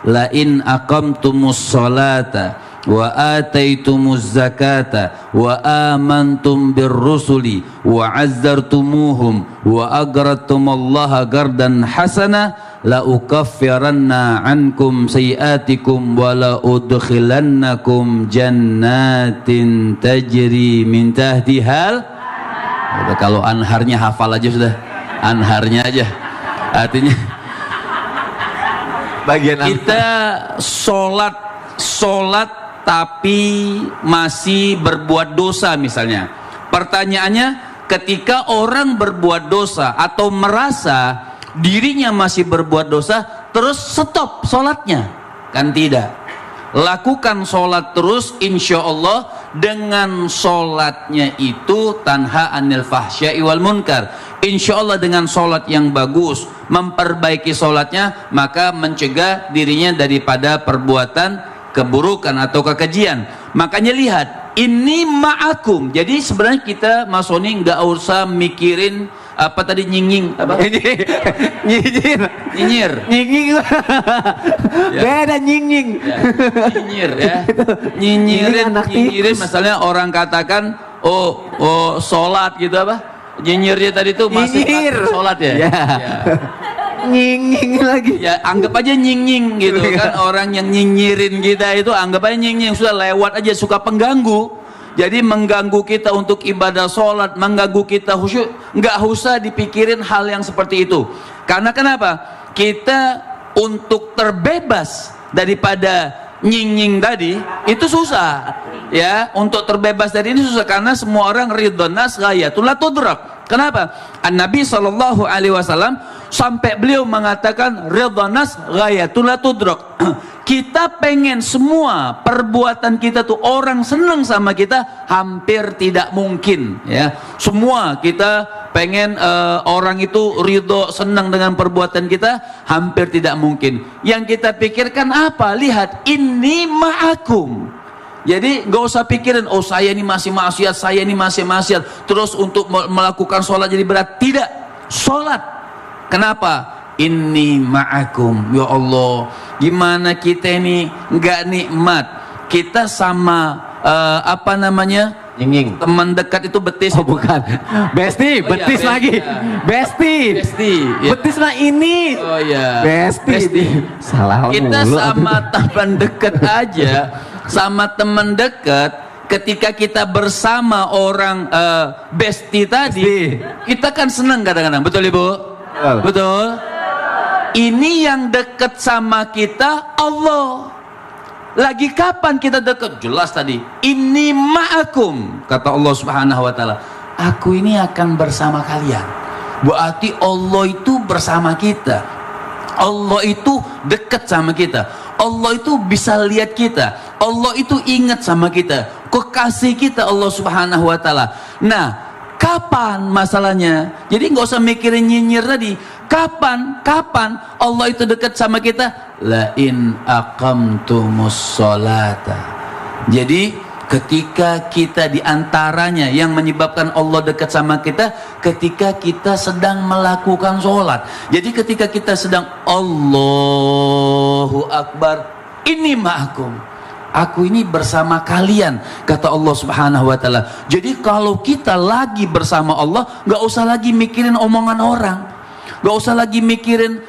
Speaker 3: la in aqamtumus salata wa ataitumuz zakata wa amantum birrusuli wa azzartumuhum wa aqradtumullaha qardan hasana la ukaffiranna ankum sayiatikum wa la udkhilannakum jannatin tajri min tahtihal. Udah, kalau anharnya hafal aja sudah, anharnya aja. Artinya
Speaker 1: Bagian
Speaker 3: kita sholat tapi masih berbuat dosa misalnya. Pertanyaannya, ketika orang berbuat dosa atau merasa dirinya masih berbuat dosa, terus stop sholatnya? Kan tidak. Lakukan sholat terus, insya Allah dengan sholatnya itu tanha anil fahsya'i wal munkar. Insya Allah dengan sholat yang bagus, memperbaiki sholatnya, maka mencegah dirinya daripada perbuatan keburukan atau kekejian. Makanya lihat, ini ma'akum. Jadi sebenarnya kita Mas Soni nggak usah mikirin apa tadi nyinging apa?
Speaker 1: Nyinyir.
Speaker 3: Nyinyir.
Speaker 1: Nyinging. Beda nyinging.
Speaker 3: Ya, nyinyir ya. Nyinyirin,
Speaker 1: anak
Speaker 3: nyinyirin.
Speaker 1: tikus.
Speaker 3: Misalnya orang katakan, oh sholat gitu apa? Nyinyirnya tadi tuh masih
Speaker 1: Nyinyir.
Speaker 3: sholat ya.
Speaker 1: Ya. Nyinging lagi.
Speaker 3: Ya anggap aja nying-nying gitu kan. Orang yang nyinyirin kita itu anggap aja nying-nying, sudah lewat aja, suka pengganggu. Jadi mengganggu kita untuk ibadah sholat, mengganggu kita khusyuk, nggak usah dipikirin hal yang seperti itu. Karena kenapa? Kita untuk terbebas daripada nying-nying tadi itu susah. Ya, untuk terbebas dari ini susah karena semua orang ridhon nas ghayatul la tudrak. Kenapa? An-Nabi SAW sampai beliau mengatakan ridhon nas ghayatul la tudrak. Kita pengen semua perbuatan kita tuh orang senang sama kita, hampir tidak mungkin ya. Semua kita pengen orang itu ridho senang dengan perbuatan kita, hampir tidak mungkin. Yang kita pikirkan apa? Lihat, ini ma'akum. Jadi gak usah pikirin, oh saya ini masih maksiat, saya ini masih maksiat, terus untuk melakukan sholat jadi berat. Tidak, sholat. Kenapa? Inni ma'akum. Ya Allah, gimana kita ini nggak nikmat? Kita sama apa namanya?
Speaker 1: Nyinging.
Speaker 3: Teman dekat itu betis.
Speaker 1: Oh bukan. Besti,
Speaker 3: Oh,
Speaker 1: betis
Speaker 3: iya,
Speaker 1: lagi.
Speaker 3: ya.
Speaker 1: Besti.
Speaker 3: Besti, ya.
Speaker 1: Betis mah ini.
Speaker 3: Oh iya.
Speaker 1: Besti. Salah
Speaker 3: Kita
Speaker 1: mulu.
Speaker 3: sama teman dekat aja, sama teman dekat. Ketika kita bersama orang besti tadi,
Speaker 1: Besti.
Speaker 3: kita kan senang kadang-kadang. Betul Ibu? Betul. Ini yang dekat sama kita Allah. Lagi kapan kita dekat? Jelas tadi. Ini ma'akum, kata Allah Subhanahu wa taala. Aku ini akan bersama kalian. Berarti Allah itu bersama kita. Allah itu dekat sama kita. Allah itu bisa lihat kita. Allah itu ingat sama kita. Kekasih kita Allah Subhanahu wa taala. Nah, kapan masalahnya? Jadi nggak usah mikirin nyinyir tadi. Kapan Allah itu dekat sama kita? La in aqamtumus sholata. Jadi Ketika kita diantaranya yang menyebabkan Allah dekat sama kita, ketika kita sedang melakukan sholat. Jadi ketika kita sedang Allahu Akbar, ini ma'akum, aku ini bersama kalian, kata Allah Subhanahu wa ta'ala. Jadi kalau kita lagi bersama Allah, gak usah lagi mikirin omongan orang, gak usah lagi mikirin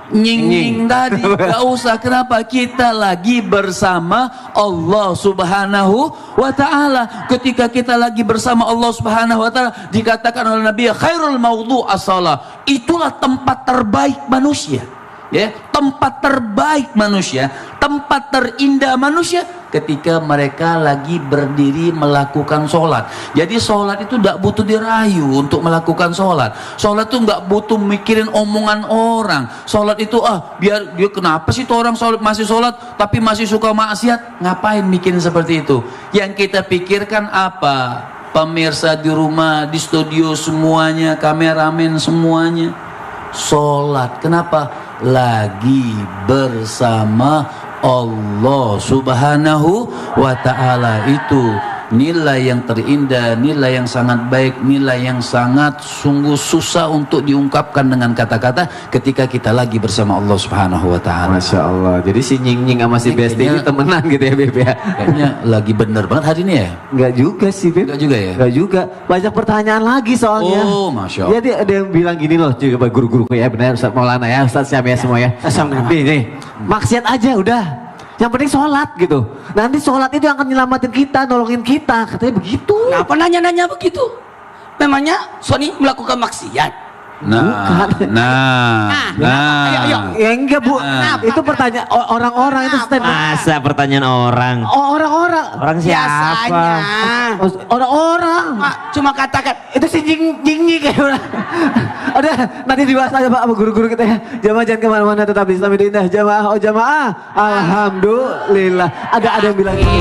Speaker 3: nying-nying tadi, gak usah. Kenapa? Kita lagi bersama Allah Subhanahu wa ta'ala. Ketika kita lagi bersama Allah Subhanahu wa ta'ala, dikatakan oleh Nabi, khairul maudhu as-salah, itulah tempat terbaik manusia, ya, tempat terbaik manusia, tempat terindah manusia ketika mereka lagi berdiri melakukan sholat. Jadi sholat itu tidak butuh dirayu untuk melakukan sholat. Sholat itu nggak butuh mikirin omongan orang. Sholat itu biar dia, kenapa sih tuh orang sholat, masih sholat tapi masih suka maksiat, ngapain mikirin seperti itu? Yang kita pikirkan apa? Pemirsa di rumah, di studio semuanya, kameramen semuanya, sholat. Kenapa? Lagi bersama Allah Subhanahu wa ta'ala. Itu nilai yang terindah, nilai yang sangat baik, nilai yang sangat sungguh susah untuk diungkapkan dengan kata-kata ketika kita lagi bersama Allah Subhanahu wa ta'ala.
Speaker 1: Masya Allah. Jadi si Nying-Nying sama si Besti ini temenan gitu ya Beb ya?
Speaker 3: Kayaknya lagi bener banget hari ini ya?
Speaker 1: Enggak juga sih Beb.
Speaker 3: Enggak juga ya?
Speaker 1: Enggak juga. Banyak pertanyaan lagi soalnya.
Speaker 3: Oh, Masya Allah.
Speaker 1: Jadi ada yang bilang gini loh, juga guru-guru ya, benar Ustaz Maulana ya, Ustaz Syam ya semua ya. Nih, maksiat aja udah. Yang penting sholat gitu. Nanti sholat itu yang akan nyelamatin kita, nolongin kita. Katanya begitu.
Speaker 2: Kenapa nanya-nanya begitu? Memangnya Sony melakukan maksiat?
Speaker 1: Ya enggak Bu. Itu pertanyaan orang-orang itu statement.
Speaker 4: Masa pertanyaan orang?
Speaker 1: Orang-orang.
Speaker 4: Orang siapa?
Speaker 2: Biasanya.
Speaker 1: Orang-orang.
Speaker 2: Cuma katakan.
Speaker 1: Itu si Jing-Jing kayak udah. Udah, nanti dibahas aja Pak sama guru-guru kita ya. Jamaah jangan kemana-mana, tetap di Islam itu indah. Jamaah, oh jamaah. Alhamdulillah. Ada yang bilang gitu.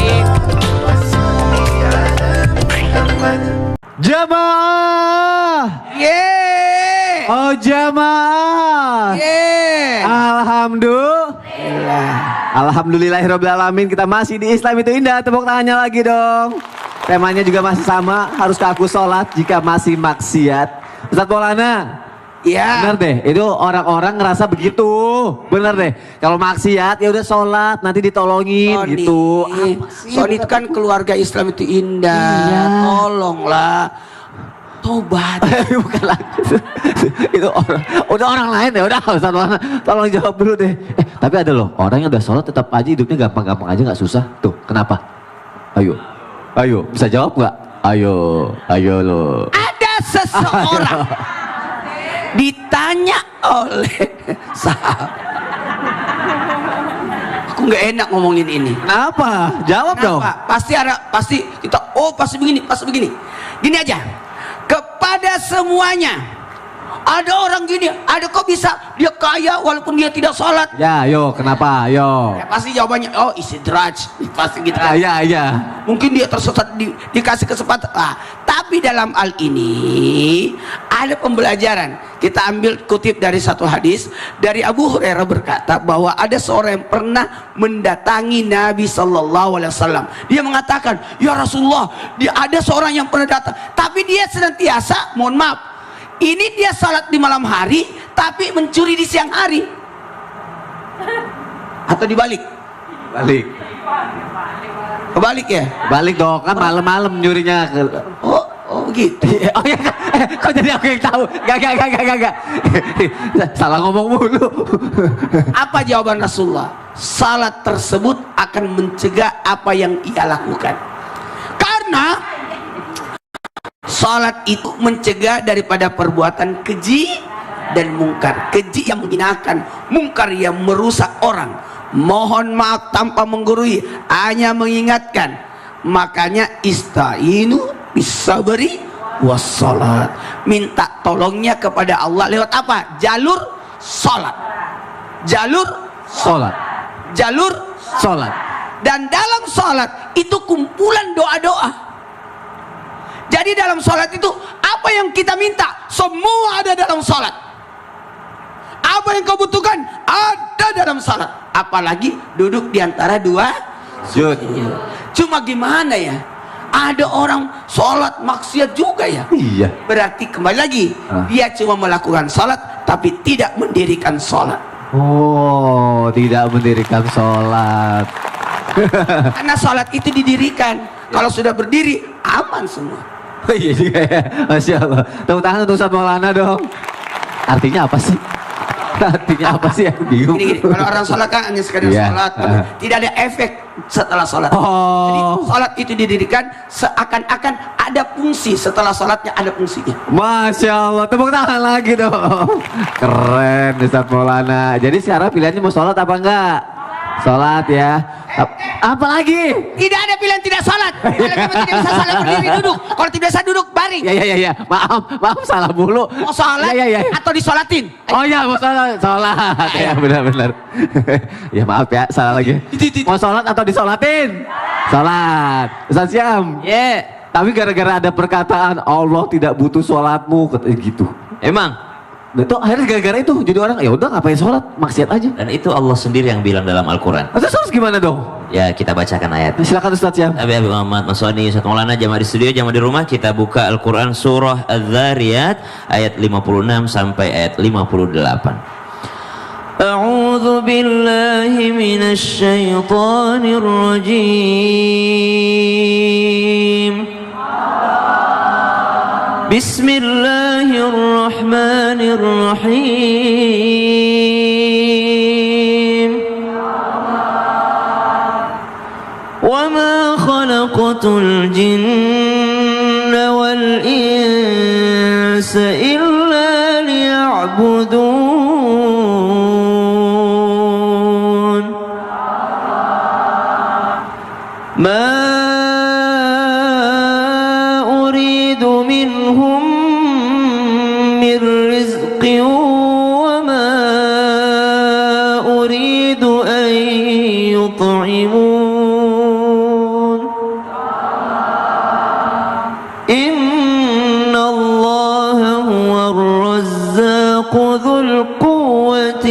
Speaker 1: Jamaah.
Speaker 2: Yeay.
Speaker 1: Oh jamaah.
Speaker 2: Yeay.
Speaker 1: Alhamdulillah. Alhamdulillahirabbil alamin. Kita masih di Islam itu indah. Tepuk tangannya lagi dong. Temanya juga masih sama. Haruskah aku sholat jika masih maksiat? Ustaz Maulana.
Speaker 2: Ya.
Speaker 1: Bener deh. Itu orang-orang ngerasa begitu. Bener deh. Kalau maksiat ya udah sholat. Nanti ditolongin
Speaker 2: Sony,
Speaker 1: gitu.
Speaker 2: Sony itu kan keluarga Islam itu indah.
Speaker 1: Iya.
Speaker 2: Tolonglah. Tobat.
Speaker 1: Bukan lagi. Itu orang. Udah orang lain ya. Udah Ustaz Maulana. Tolong jawab dulu deh. Tapi ada loh. Orang yang udah sholat tetap aja hidupnya gampang-gampang aja, gak susah. Tuh kenapa? Ayo. Ayo. Bisa jawab gak? Ayo. Ayo lo.
Speaker 2: Ada seseorang ditanya oleh sahabat. Aku nggak enak ngomongin ini.
Speaker 1: Kenapa? Jawab dong.
Speaker 2: Pasti kita pasti begini. Gini aja. Kepada semuanya. Ada orang gini, ada kok bisa dia kaya walaupun dia tidak sholat.
Speaker 1: Ya, yo, kenapa? Yo.
Speaker 2: Ya, pasti jawabannya, istidraj. Pasti gitu kan.
Speaker 1: Ya.
Speaker 2: Mungkin dia tersesat dikasih kesempatan. Tapi dalam hal ini ada pembelajaran. Kita ambil kutip dari satu hadis dari Abu Hurairah berkata bahwa ada seorang yang pernah mendatangi Nabi Sallallahu Alaihi Wasallam. Dia mengatakan, ya Rasulullah, ada seorang yang pernah datang, tapi dia senantiasa, mohon maaf, ini dia salat di malam hari, tapi mencuri di siang hari. Atau dibalik?
Speaker 1: Balik.
Speaker 2: Kebalik ya?
Speaker 1: Balik dong, kan malam-malam nyurinya.
Speaker 2: Oh gitu.
Speaker 1: Oh ya, kok jadi aku yang tahu? Gak. Salah ngomong mulu.
Speaker 2: Apa jawaban Rasulullah? Salat tersebut akan mencegah apa yang ia lakukan. Karena salat itu mencegah daripada perbuatan keji dan mungkar. Keji yang menghinakan, mungkar yang merusak orang. Mohon maaf tanpa menggurui, hanya mengingatkan. Makanya istainu bisabri wassalat. Minta tolongnya kepada Allah lewat apa? Jalur salat. Jalur
Speaker 1: Sholat.
Speaker 2: jalur
Speaker 1: Sholat.
Speaker 2: dan dalam salat itu kumpulan doa-doa. Jadi dalam sholat itu apa yang kita minta semua ada dalam sholat. Apa yang kau butuhkan ada dalam sholat. Apalagi duduk di antara dua
Speaker 1: Sujud.
Speaker 2: Cuma gimana ya? Ada orang sholat maksiat juga ya.
Speaker 1: Iya.
Speaker 2: Berarti kembali lagi, dia cuma melakukan sholat tapi tidak mendirikan sholat.
Speaker 1: Oh, tidak mendirikan sholat.
Speaker 2: Karena sholat itu didirikan. Kalau sudah berdiri, aman semua.
Speaker 1: Oh, iya juga ya. Masya Allah. Tepuk tangan untuk Ustaz Maulana dong. Artinya apa sih? Artinya apa sih? Aku bingung.
Speaker 2: Gini, kalau orang sholat kan hanya sekadar
Speaker 1: Iya.
Speaker 2: sholat, tapi tidak ada efek setelah sholat. Jadi
Speaker 1: Oh,
Speaker 2: sholat itu didirikan seakan-akan ada fungsi, setelah sholatnya ada fungsinya.
Speaker 1: Masya Allah. Tepuk tangan lagi dong. Keren Ustaz Maulana. Jadi sekarang pilihannya mau sholat apa enggak? Sholat ya. Apa lagi?
Speaker 2: Tidak ada pilihan tidak sholat. Kalau kamu tidak bisa sholat berdiri duduk. Kalau tidak bisa duduk baring.
Speaker 1: Ya. Maaf salah mulu.
Speaker 2: Mau sholat
Speaker 1: Ya.
Speaker 2: atau disolatin?
Speaker 1: Oh ya, mau sholat. Ya benar. Ya maaf ya, salah lagi. Mau sholat atau disolatin? Sholat. Ustaz Syam.
Speaker 4: Ya,
Speaker 1: Tapi gara-gara ada perkataan Allah tidak butuh sholatmu, gitu.
Speaker 4: emang.
Speaker 1: Itu akhirnya gara-gara itu jadi orang ya udah ngapain sholat, maksiat aja.
Speaker 4: Dan itu Allah sendiri yang bilang dalam Al-Quran.
Speaker 1: Terus gimana dong?
Speaker 4: Ya, kita bacakan ayat.
Speaker 1: Silakan Ustaz Syam.
Speaker 4: Abi Muhammad Masoni, Ustaz Maulana, jamaah di studio, jamaah di rumah, kita buka Al-Quran surah Az-Zariyat ayat 56 sampai ayat 58. A'udzu billahi minasy syaithanir rajim. Bismillahirrahmanirrahim. وما خلقت الجن والإنس إلا ليعبدون ما أريد منهم من رزق وما أريد أن يطعمون إن الله هو الرزاق ذو القوة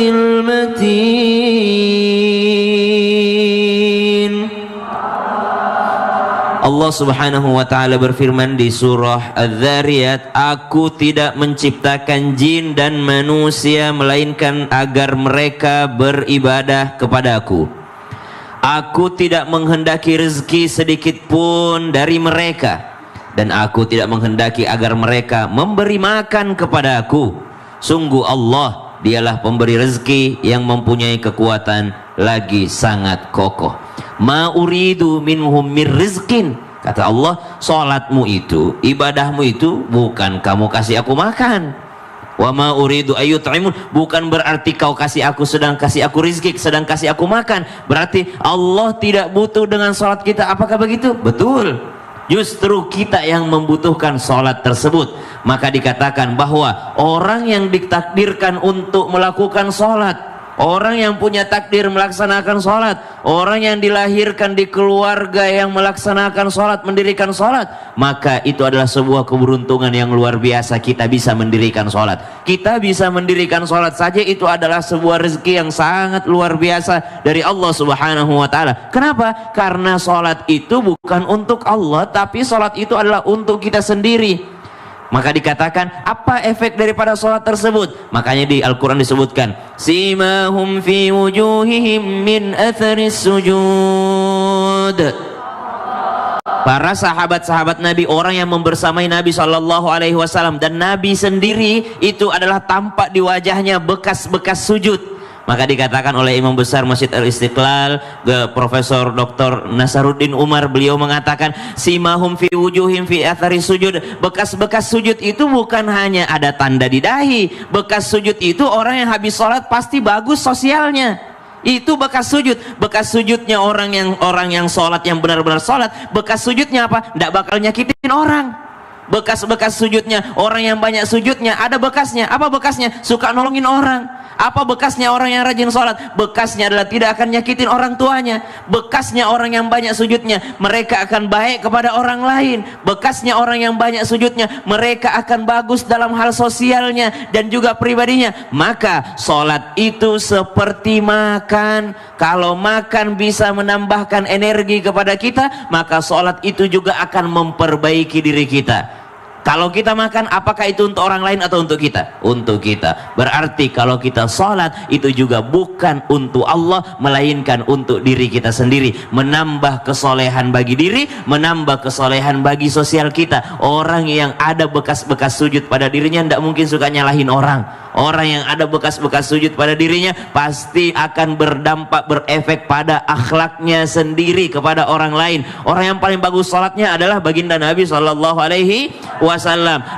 Speaker 4: المتين. Allah Subhanahu wa taala berfirman di surah Az-Zariyat, aku tidak menciptakan jin dan manusia melainkan agar mereka beribadah kepadaku. Aku tidak menghendaki rezeki sedikit pun dari mereka, dan aku tidak menghendaki agar mereka memberi makan kepadaku. Sungguh Allah, dialah pemberi rezeki yang mempunyai kekuatan lagi sangat kokoh. Ma uridu minhum mir rizkin. Kata Allah, salatmu itu, ibadahmu itu bukan kamu kasih aku makan. Wa ma uridu ayyut'imun, bukan berarti kau kasih aku sedang kasih aku rizki, sedang kasih aku makan. Berarti Allah tidak butuh dengan salat kita. Apakah begitu? Betul. Justru kita yang membutuhkan salat tersebut. Maka dikatakan bahwa orang yang ditakdirkan untuk melakukan salat, orang yang punya takdir melaksanakan sholat, orang yang dilahirkan di keluarga yang melaksanakan sholat, mendirikan sholat, maka itu adalah sebuah keberuntungan yang luar biasa. Kita bisa mendirikan sholat, kita bisa mendirikan sholat saja, itu adalah sebuah rezeki yang sangat luar biasa dari Allah Subhanahu wa ta'ala. Kenapa? Karena sholat itu bukan untuk Allah, tapi sholat itu adalah untuk kita sendiri. Maka dikatakan apa efek daripada sholat tersebut? Makanya di Al-Quran disebutkan simahum fi wujuhihim min atharis sujud. Para sahabat-sahabat Nabi, orang yang membersamai Nabi SAW, dan Nabi sendiri itu adalah tampak di wajahnya bekas-bekas sujud. Maka dikatakan oleh Imam Besar Masjid Al-Istiqlal, Profesor Dr. Nasaruddin Umar, beliau mengatakan simahum fi wujuhim fi athari sujud. Bekas-bekas sujud itu bukan hanya ada tanda di dahi. Bekas sujud itu orang yang habis sholat pasti bagus sosialnya. Itu bekas sujud. Bekas sujudnya orang yang sholat, yang benar-benar sholat, bekas sujudnya apa? Tidak bakal nyakitin orang. Bekas-bekas sujudnya, orang yang banyak sujudnya ada bekasnya. Apa bekasnya? Suka nolongin orang. Apa bekasnya orang yang rajin sholat? Bekasnya adalah tidak akan nyakitin orang tuanya. Bekasnya orang yang banyak sujudnya, mereka akan baik kepada orang lain. Bekasnya orang yang banyak sujudnya, mereka akan bagus dalam hal sosialnya dan juga pribadinya. Maka sholat itu seperti makan. Kalau makan bisa menambahkan energi kepada kita, maka sholat itu juga akan memperbaiki diri kita. Kalau kita makan, apakah itu untuk orang lain atau untuk kita? Untuk kita. Berarti kalau kita sholat, itu juga bukan untuk Allah, melainkan untuk diri kita sendiri. Menambah kesolehan bagi diri, menambah kesolehan bagi sosial kita. Orang yang ada bekas-bekas sujud pada dirinya tidak mungkin suka nyalahin orang. Orang yang ada bekas-bekas sujud pada dirinya pasti akan berdampak, berefek pada akhlaknya sendiri kepada orang lain. Orang yang paling bagus sholatnya adalah baginda Nabi SAW.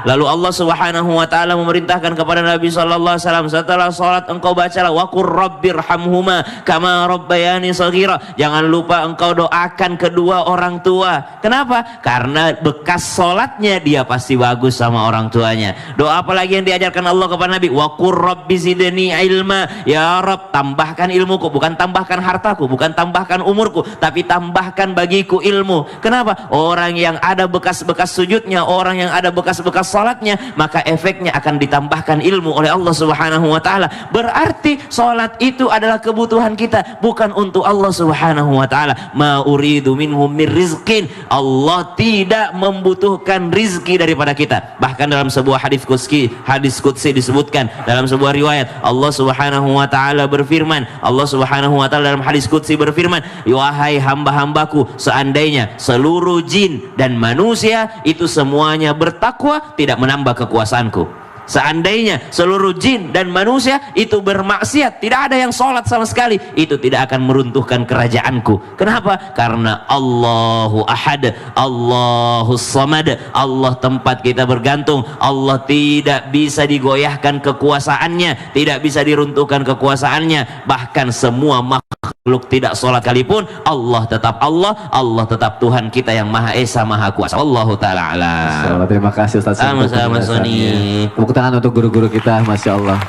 Speaker 4: Lalu Allah Subhanahu wa taala memerintahkan kepada Nabi SAW, setelah sholat engkau bacalah wa qur rabbirhamhuma kama rabbayani shaghira. Jangan lupa engkau doakan kedua orang tua. Kenapa? Karena bekas sholatnya dia pasti bagus sama orang tuanya. Doa apa lagi yang diajarkan Allah kepada Nabi? Wa qur rabbi zidni ilma. Ya Rabb, tambahkan ilmuku, bukan tambahkan hartaku, bukan tambahkan umurku, tapi tambahkan bagiku ilmu. Kenapa? Orang yang ada bekas-bekas sujudnya, orang yang ada bekas-bekas salatnya, maka efeknya akan ditambahkan ilmu oleh Allah Subhanahu wa taala. Berarti salat itu adalah kebutuhan kita, bukan untuk Allah Subhanahu wa taala. Ma uridu minhum mir rizqin. Allah tidak membutuhkan rizki daripada kita. Bahkan dalam sebuah hadis qudsi disebutkan, dalam sebuah riwayat Allah Subhanahu wa taala berfirman, Allah Subhanahu wa taala dalam hadis qudsi berfirman, wahai hamba-hambaku, seandainya seluruh jin dan manusia itu semuanya bertakwa, tidak menambah kekuasaanku. Seandainya seluruh jin dan manusia itu bermaksiat, tidak ada yang sholat sama sekali, itu tidak akan meruntuhkan kerajaanku. Kenapa? Karena Allahu Ahad, Allahu Samad, Allah tempat kita bergantung. Allah tidak bisa digoyahkan kekuasaannya, tidak bisa diruntuhkan kekuasaannya. Bahkan semua makhluk tidak sholat sekalipun, Allah tetap Allah, Allah tetap Tuhan kita yang Maha Esa, Maha Kuasa. Allahu Ta'ala alam.
Speaker 1: Terima kasih Ustaz.
Speaker 4: Sama-sama Sony.
Speaker 1: Tepuk tangan untuk guru-guru kita, Masya Allah.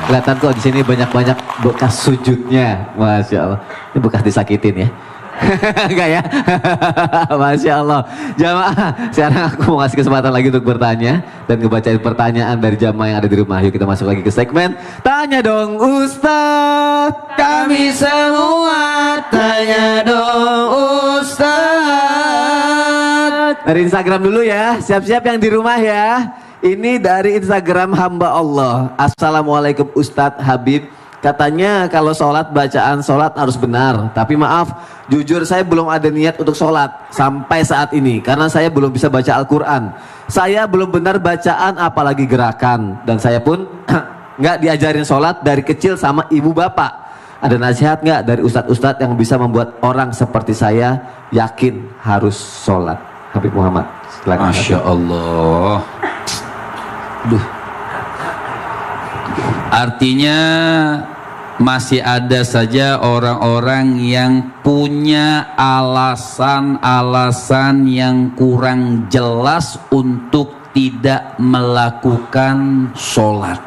Speaker 1: Kelihatan kok di sini banyak-banyak bekas sujudnya, Masya Allah. Ini bekas disakitin ya? Enggak ya? Masya Allah. Jamaah, sekarang aku mau kasih kesempatan lagi untuk bertanya dan ngebacain pertanyaan dari jamaah yang ada di rumah. Yuk kita masuk lagi ke segmen Tanya Dong Ustadz.
Speaker 2: Kami semua tanya dong Ustaz.
Speaker 1: Dari Instagram dulu ya, siap-siap yang di rumah ya. Ini dari Instagram hamba Allah. Assalamualaikum Ustadz Habib. Katanya kalau sholat, bacaan sholat harus benar. Tapi maaf, jujur saya belum ada niat untuk sholat sampai saat ini. Karena saya belum bisa baca Al-Quran. Saya belum benar bacaan apalagi gerakan. Dan saya pun nggak diajarin sholat dari kecil sama ibu bapak. Ada nasihat nggak dari ustadz-ustadz yang bisa membuat orang seperti saya yakin harus sholat? Habib Muhammad, silakan.
Speaker 3: Masya Allah. Duh. Artinya masih ada saja orang-orang yang punya alasan-alasan yang kurang jelas untuk tidak melakukan sholat.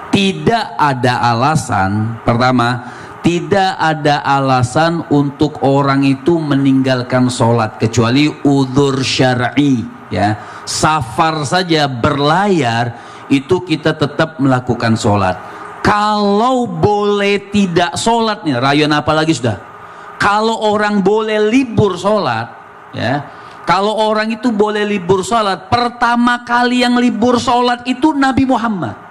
Speaker 3: Tidak ada alasan, pertama, tidak ada alasan untuk orang itu meninggalkan sholat kecuali udzur syar'i, ya. Safar saja, berlayar, itu kita tetap melakukan sholat. Kalau boleh tidak sholat nih, rayuan apa lagi sudah? Kalau orang boleh libur sholat, ya, kalau orang itu boleh libur sholat, pertama kali yang libur sholat itu Nabi Muhammad.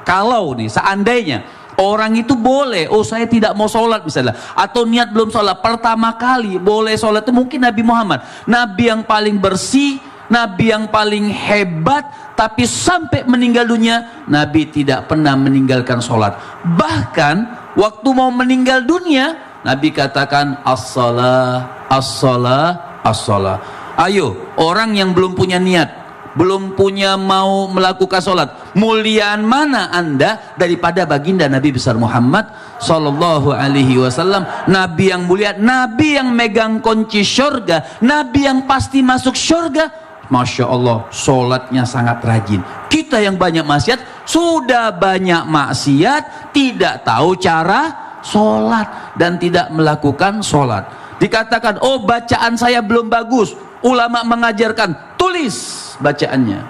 Speaker 3: Kalau nih seandainya orang itu boleh, oh saya tidak mau sholat misalnya, atau niat belum sholat, pertama kali boleh sholat itu mungkin Nabi Muhammad, Nabi yang paling bersih, Nabi yang paling hebat, tapi sampai meninggal dunia Nabi tidak pernah meninggalkan sholat. Bahkan waktu mau meninggal dunia Nabi katakan as-salah, as-salah, as-salah. Ayo orang yang belum punya niat, belum punya mau melakukan sholat, muliaan mana anda daripada baginda Nabi besar Muhammad Sallallahu Alaihi Wasallam, Nabi yang mulia, Nabi yang megang kunci syurga, Nabi yang pasti masuk syurga. Masya Allah, sholatnya sangat rajin. Kita yang banyak maksiat, sudah banyak maksiat, tidak tahu cara sholat dan tidak melakukan sholat. Dikatakan, oh bacaan saya belum bagus. Ulama mengajarkan, tulis bacaannya.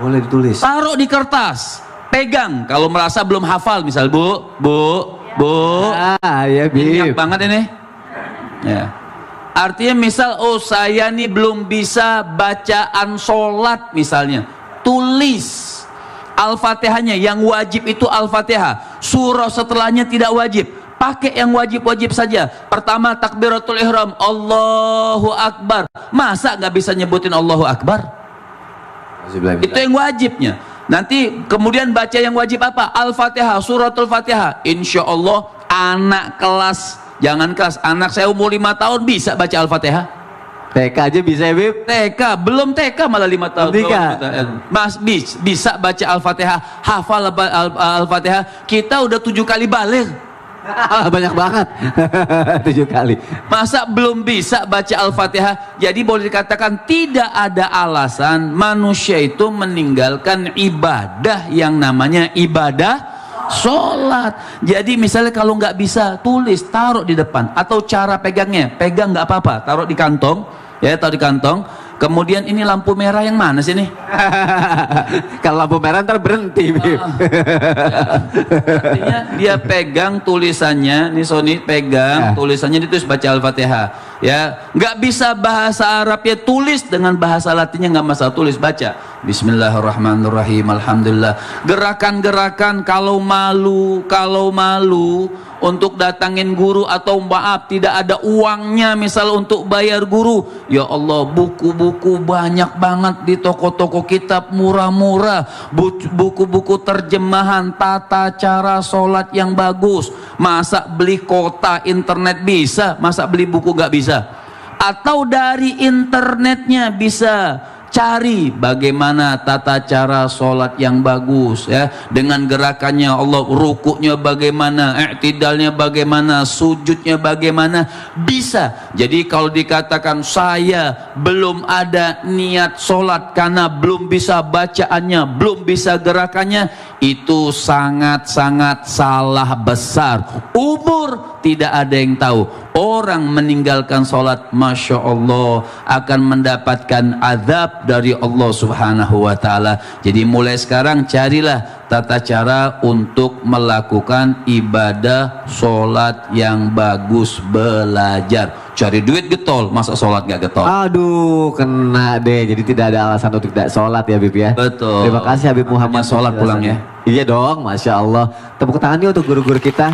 Speaker 1: Boleh ditulis.
Speaker 3: Taruh di kertas, pegang. Kalau merasa belum hafal, misal bu.
Speaker 1: Ya
Speaker 3: Banyak
Speaker 1: Bib.
Speaker 3: banget ini. Ya. Artinya misal, oh saya nih belum bisa bacaan sholat misalnya. Tulis Al-Fatihahnya, yang wajib itu Al-Fatihah. Surah setelahnya tidak wajib. Pakai yang wajib-wajib saja. Pertama takbiratul ihram, Allahu Akbar. Masa nggak bisa nyebutin Allahu Akbar? Itu yang wajibnya. Nanti kemudian baca yang wajib apa? Al-Fatihah, suratul Fatihah. Insya Allah anak kelas, jangan kelas, anak saya umur 5 tahun bisa baca Al-Fatihah.
Speaker 1: TK aja bisa ya Bib.
Speaker 3: TK, belum TK malah 5 tahun.
Speaker 1: TK.
Speaker 3: Mas bisa baca Al-Fatihah, hafal Al-Fatihah. Kita udah 7 kali balik.
Speaker 1: Banyak banget. 7 kali.
Speaker 3: Masa belum bisa baca Al-Fatihah? Jadi boleh dikatakan tidak ada alasan manusia itu meninggalkan ibadah yang namanya ibadah sholat. Jadi misalnya kalau nggak bisa, tulis, taruh di depan. Atau cara pegangnya, pegang nggak apa-apa, taruh di kantong, ya, taruh di kantong. Kemudian ini lampu merah yang mana sih nih?
Speaker 1: Kalau lampu merah ntar berhenti Bib.
Speaker 3: Artinya dia pegang tulisannya, nih Sony pegang tulisannya, ditulis baca Al-Fatihah. Ya, nggak bisa bahasa Arab ya, tulis dengan bahasa Latinnya, nggak masalah, tulis baca. Bismillahirrahmanirrahim, alhamdulillah. Gerakan-gerakan kalau malu untuk datangin guru, atau maaf tidak ada uangnya misal untuk bayar guru, ya Allah, buku-buku banyak banget di toko-toko kitab murah-murah, buku-buku terjemahan tata cara sholat yang bagus. Masa beli kota internet bisa, masa beli buku gak bisa? Atau dari internetnya bisa cari bagaimana tata cara sholat yang bagus, ya, dengan gerakannya Allah, rukuknya bagaimana, i'tidalnya bagaimana, sujudnya bagaimana, bisa. Jadi kalau dikatakan saya belum ada niat sholat karena belum bisa bacaannya, belum bisa gerakannya, itu sangat-sangat salah besar. Umur tidak ada yang tahu. Orang meninggalkan sholat, Masya Allah, akan mendapatkan azab dari Allah Subhanahu wa ta'ala. Jadi mulai sekarang carilah tata cara untuk melakukan ibadah sholat yang bagus. Belajar, cari duit getol, masa sholat gak getol?
Speaker 1: Aduh, kena deh. Jadi tidak ada alasan untuk tidak sholat ya Bib ya.
Speaker 3: Betul.
Speaker 1: Terima kasih Habib Muhammad.
Speaker 3: Hanya sholat pulang ya.
Speaker 1: Iya dong, Masya Allah. Tepuk tangan yuk untuk guru-guru kita.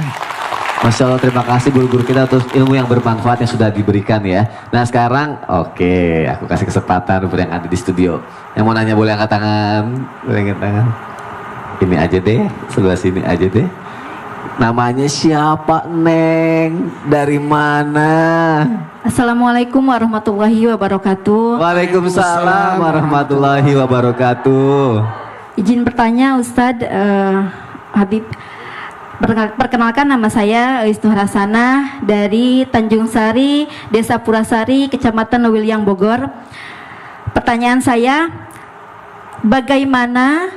Speaker 1: Masya Allah, terima kasih guru-guru kita atas ilmu yang bermanfaat yang sudah diberikan ya. Nah sekarang, oke, aku kasih kesempatan untuk yang ada di studio. Yang mau nanya boleh angkat tangan. Boleh angkat tangan. Ini aja deh, sebelah sini aja deh. Namanya siapa Neng? Dari mana?
Speaker 6: Assalamualaikum warahmatullahi wabarakatuh.
Speaker 1: Waalaikumsalam warahmatullahi wabarakatuh.
Speaker 6: Izin bertanya Ustadz Habib. Perkenalkan, nama saya Wisnu Harasana dari Tanjung Sari, Desa Purasari, Kecamatan Lewiliang, Bogor. Pertanyaan saya, bagaimana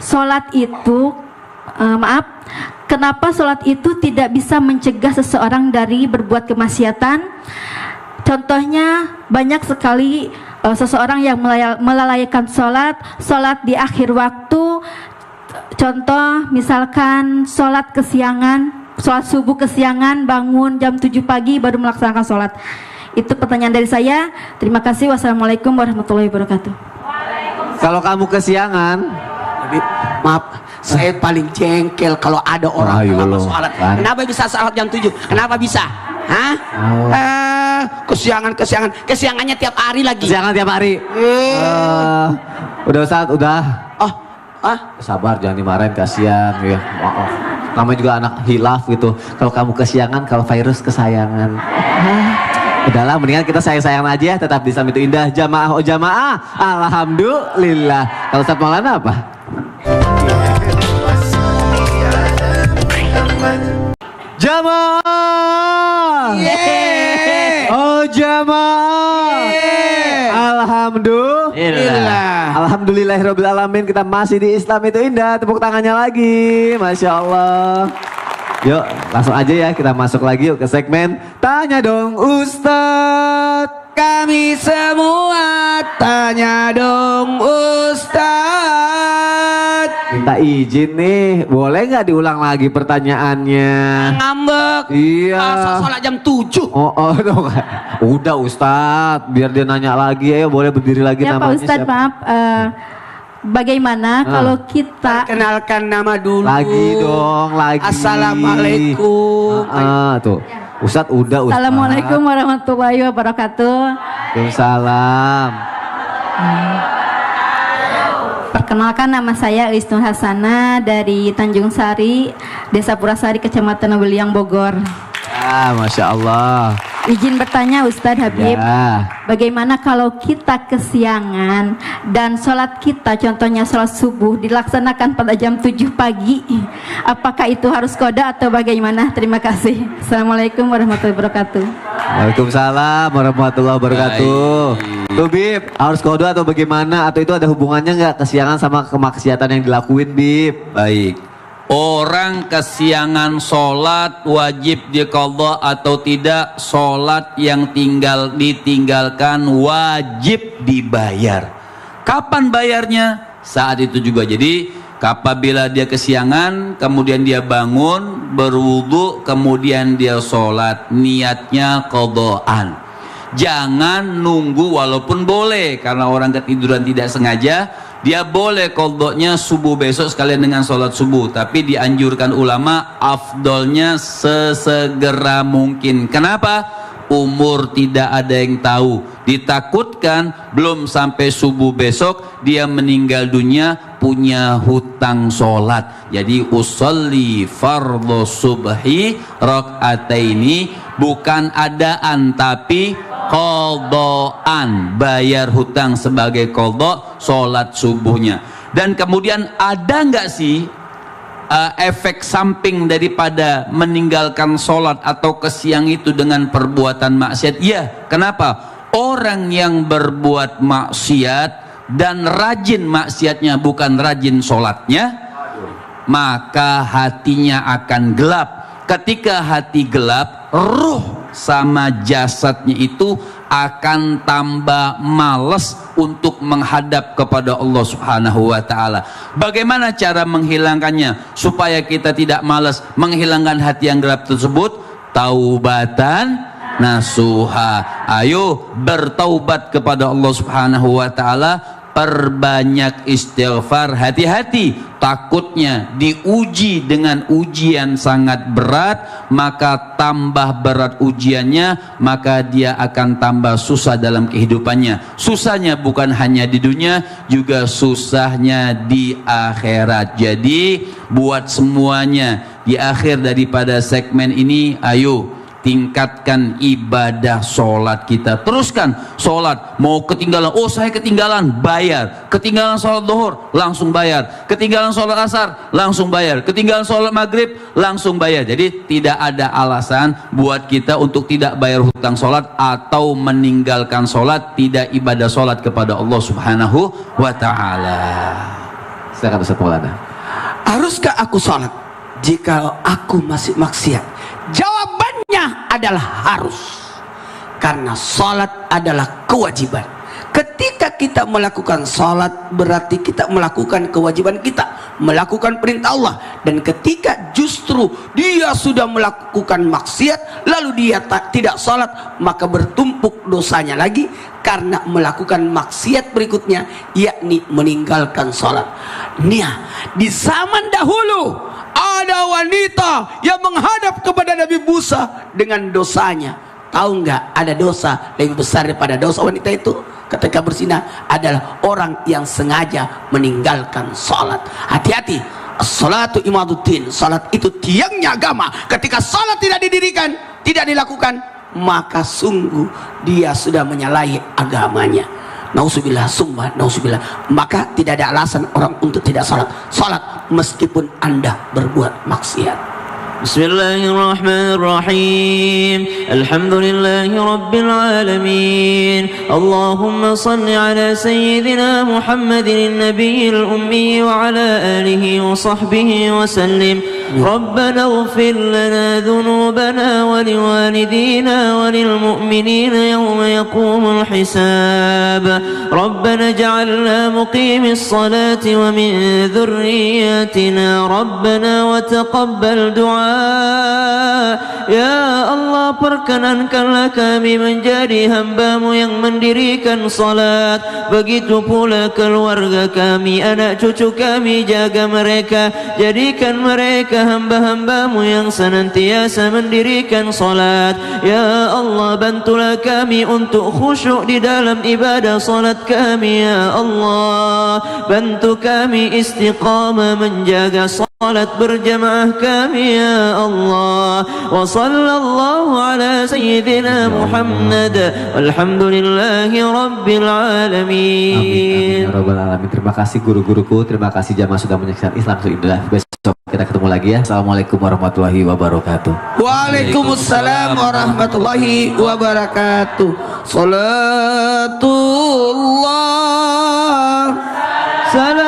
Speaker 6: sholat itu, kenapa sholat itu tidak bisa mencegah seseorang dari berbuat kemaksiatan? Contohnya banyak sekali seseorang yang melalaikan sholat di akhir waktu. Contoh misalkan sholat kesiangan, sholat subuh kesiangan, bangun jam 7 pagi baru melaksanakan sholat. Itu pertanyaan dari saya. Terima kasih. Wassalamualaikum warahmatullahi wabarakatuh.
Speaker 1: Kalau kamu kesiangan,
Speaker 2: Habib, maaf, saya paling jengkel kalau ada orang lama sholat. Kenapa bisa sholat jam 7? Kenapa bisa? Hah? Kesiangannya tiap hari lagi.
Speaker 1: kesiangan tiap hari. Udah Ustaz, udah. Sabar, jangan dimarahin, kasihan ya. Maaf. Namanya juga anak hilaf gitu. Kalau kamu kesiangan, kalau virus kesayangan. Udahlah, mendingan kita sayang-sayang aja. Tetap di Summit Indah. Jamaah, oh jamaah. Alhamdulillah. Kalau Ustaz Maulana apa? Jamaah. Oh jamaah. Alhamdulillah. Alhamdulillahirrabbilalamin, kita masih di Islam itu indah. Tepuk tangannya lagi, Masya Allah. Yuk langsung aja ya, kita masuk lagi yuk ke segmen Tanya Dong Ustadz.
Speaker 2: Kami semua tanya dong Ustaz.
Speaker 1: Minta izin nih, boleh nggak diulang lagi pertanyaannya?
Speaker 2: Ngambek.
Speaker 1: Iya.
Speaker 2: Masa sholat jam 7.
Speaker 1: Dong. Udah Ustadz, biar dia nanya lagi. Ayo boleh berdiri lagi
Speaker 6: Ya Pak
Speaker 1: namanya
Speaker 6: Ustadz,
Speaker 1: siapa?
Speaker 6: maaf. Bagaimana kalau kita
Speaker 2: Kenalkan nama dulu.
Speaker 1: Lagi dong, lagi.
Speaker 2: Assalamualaikum.
Speaker 1: Tuh. Ustadz udah Ustadz.
Speaker 6: Assalamualaikum warahmatullahi wabarakatuh.
Speaker 1: Waalaikumsalam.
Speaker 6: Perkenalkan, nama saya Elis Nur Hasana dari Tanjung Sari, Desa Purasari, Kecamatan Nobiliang, Bogor.
Speaker 1: Masya Allah.
Speaker 6: Izin bertanya Ustadz Habib,
Speaker 1: Ya.
Speaker 6: bagaimana kalau kita kesiangan dan sholat kita, contohnya sholat subuh, dilaksanakan pada jam 7 pagi, apakah itu harus qada atau bagaimana? Terima kasih. Assalamualaikum warahmatullahi wabarakatuh.
Speaker 1: Waalaikumsalam warahmatullahi wabarakatuh. Tuh Bib, harus qada atau bagaimana? Atau itu ada hubungannya nggak kesiangan sama kemaksiatan yang dilakuin Bib?
Speaker 3: Baik. Orang kesiangan sholat wajib diqadha atau tidak? Sholat yang ditinggalkan wajib dibayar. Kapan bayarnya? Saat itu juga. Jadi apabila dia kesiangan, kemudian dia bangun, berwudu, kemudian dia sholat, niatnya qadhaan. Jangan nunggu, walaupun boleh karena orang ketiduran tidak sengaja, dia boleh qadhanya subuh besok sekalian dengan sholat subuh, tapi dianjurkan ulama afdolnya sesegera mungkin. Kenapa? Umur tidak ada yang tahu. Ditakutkan belum sampai subuh besok dia meninggal dunia punya hutang sholat. Jadi usolli fardhu subhi rakaataini, bukan adaan tapi qadhaan, bayar hutang sebagai qadha sholat subuhnya. Dan kemudian ada nggak sih efek samping daripada meninggalkan sholat atau kesiang itu dengan perbuatan maksiat? Iya. Kenapa? Orang yang berbuat maksiat dan rajin maksiatnya, bukan rajin sholatnya, maka hatinya akan gelap. Ketika hati gelap, ruh sama jasadnya itu akan tambah malas untuk menghadap kepada Allah Subhanahu wa ta'ala. Bagaimana cara menghilangkannya supaya kita tidak malas menghilangkan hati yang gelap tersebut? Taubatan nasuha. Ayo bertaubat kepada Allah Subhanahu wa ta'ala, perbanyak istighfar. Hati-hati, takutnya diuji dengan ujian sangat berat, maka tambah berat ujiannya, maka dia akan tambah susah dalam kehidupannya. Susahnya bukan hanya di dunia, juga susahnya di akhirat. Jadi buat semuanya, di akhir daripada segmen ini, ayo tingkatkan ibadah sholat kita. Teruskan sholat. Mau ketinggalan, oh saya ketinggalan, bayar. Ketinggalan sholat duhur, langsung bayar. Ketinggalan sholat asar, langsung bayar. Ketinggalan sholat maghrib, langsung bayar. Jadi tidak ada alasan buat kita untuk tidak bayar hutang sholat atau meninggalkan sholat, tidak ibadah sholat kepada Allah Subhanahu wa ta'ala.
Speaker 1: Silakan Ustaz Maulana.
Speaker 2: Haruskah aku sholat jika aku masih maksiat? Jawabannya adalah harus, karena sholat adalah kewajiban. Ketika kita melakukan sholat, berarti kita melakukan kewajiban kita, melakukan perintah Allah. Dan ketika justru dia sudah melakukan maksiat, lalu dia tidak sholat, maka bertumpuk dosanya lagi karena melakukan maksiat berikutnya, yakni meninggalkan sholat. Di zaman dahulu ada wanita yang menghadap kepada Nabi Musa dengan dosanya. Tahu nggak, ada dosa lebih besar daripada dosa wanita itu ketika berzina, adalah orang yang sengaja meninggalkan sholat. Hati-hati, sholatu imaduddin, sholat itu tiangnya agama. Ketika sholat tidak didirikan, tidak dilakukan, maka sungguh dia sudah menyalahi agamanya. Nauzubillah, summa nauzubillah. Maka tidak ada alasan orang untuk tidak sholat. Sholat meskipun Anda berbuat maksiat.
Speaker 4: بسم الله الرحمن الرحيم الحمد لله رب العالمين اللهم صل على سيدنا محمد النبي الأمي وعلى آله وصحبه وسلم ربنا اغفر لنا ذنوبنا ولوالدينا وللمؤمنين يوم يقوم الحساب ربنا اجعلنا مقيم الصلاة ومن ذرياتنا ربنا وتقبل دعاء Ya Allah, perkenankanlah kami menjadi hamba-Mu yang mendirikan salat. Begitu pula keluarga kami, anak cucu kami, jaga mereka, jadikan mereka hamba-hamba-Mu yang senantiasa mendirikan salat. Ya Allah, bantulah kami untuk khusyuk di dalam ibadah salat kami. Ya Allah, bantu kami istiqamah menjaga salat berjamaah kami. Ya Allah, wa sallallahu ala sayyidina Muhammad walhamdulillahi rabbil alamin.
Speaker 1: Amin, ya rabbal alamin. Terima kasih guru-guruku, terima kasih jamaah sudah menyaksikan Islam Indah. Besok kita ketemu lagi ya. Assalamualaikum warahmatullahi wabarakatuh.
Speaker 2: Waalaikumsalam warahmatullahi wabarakatuh. Salatullah salam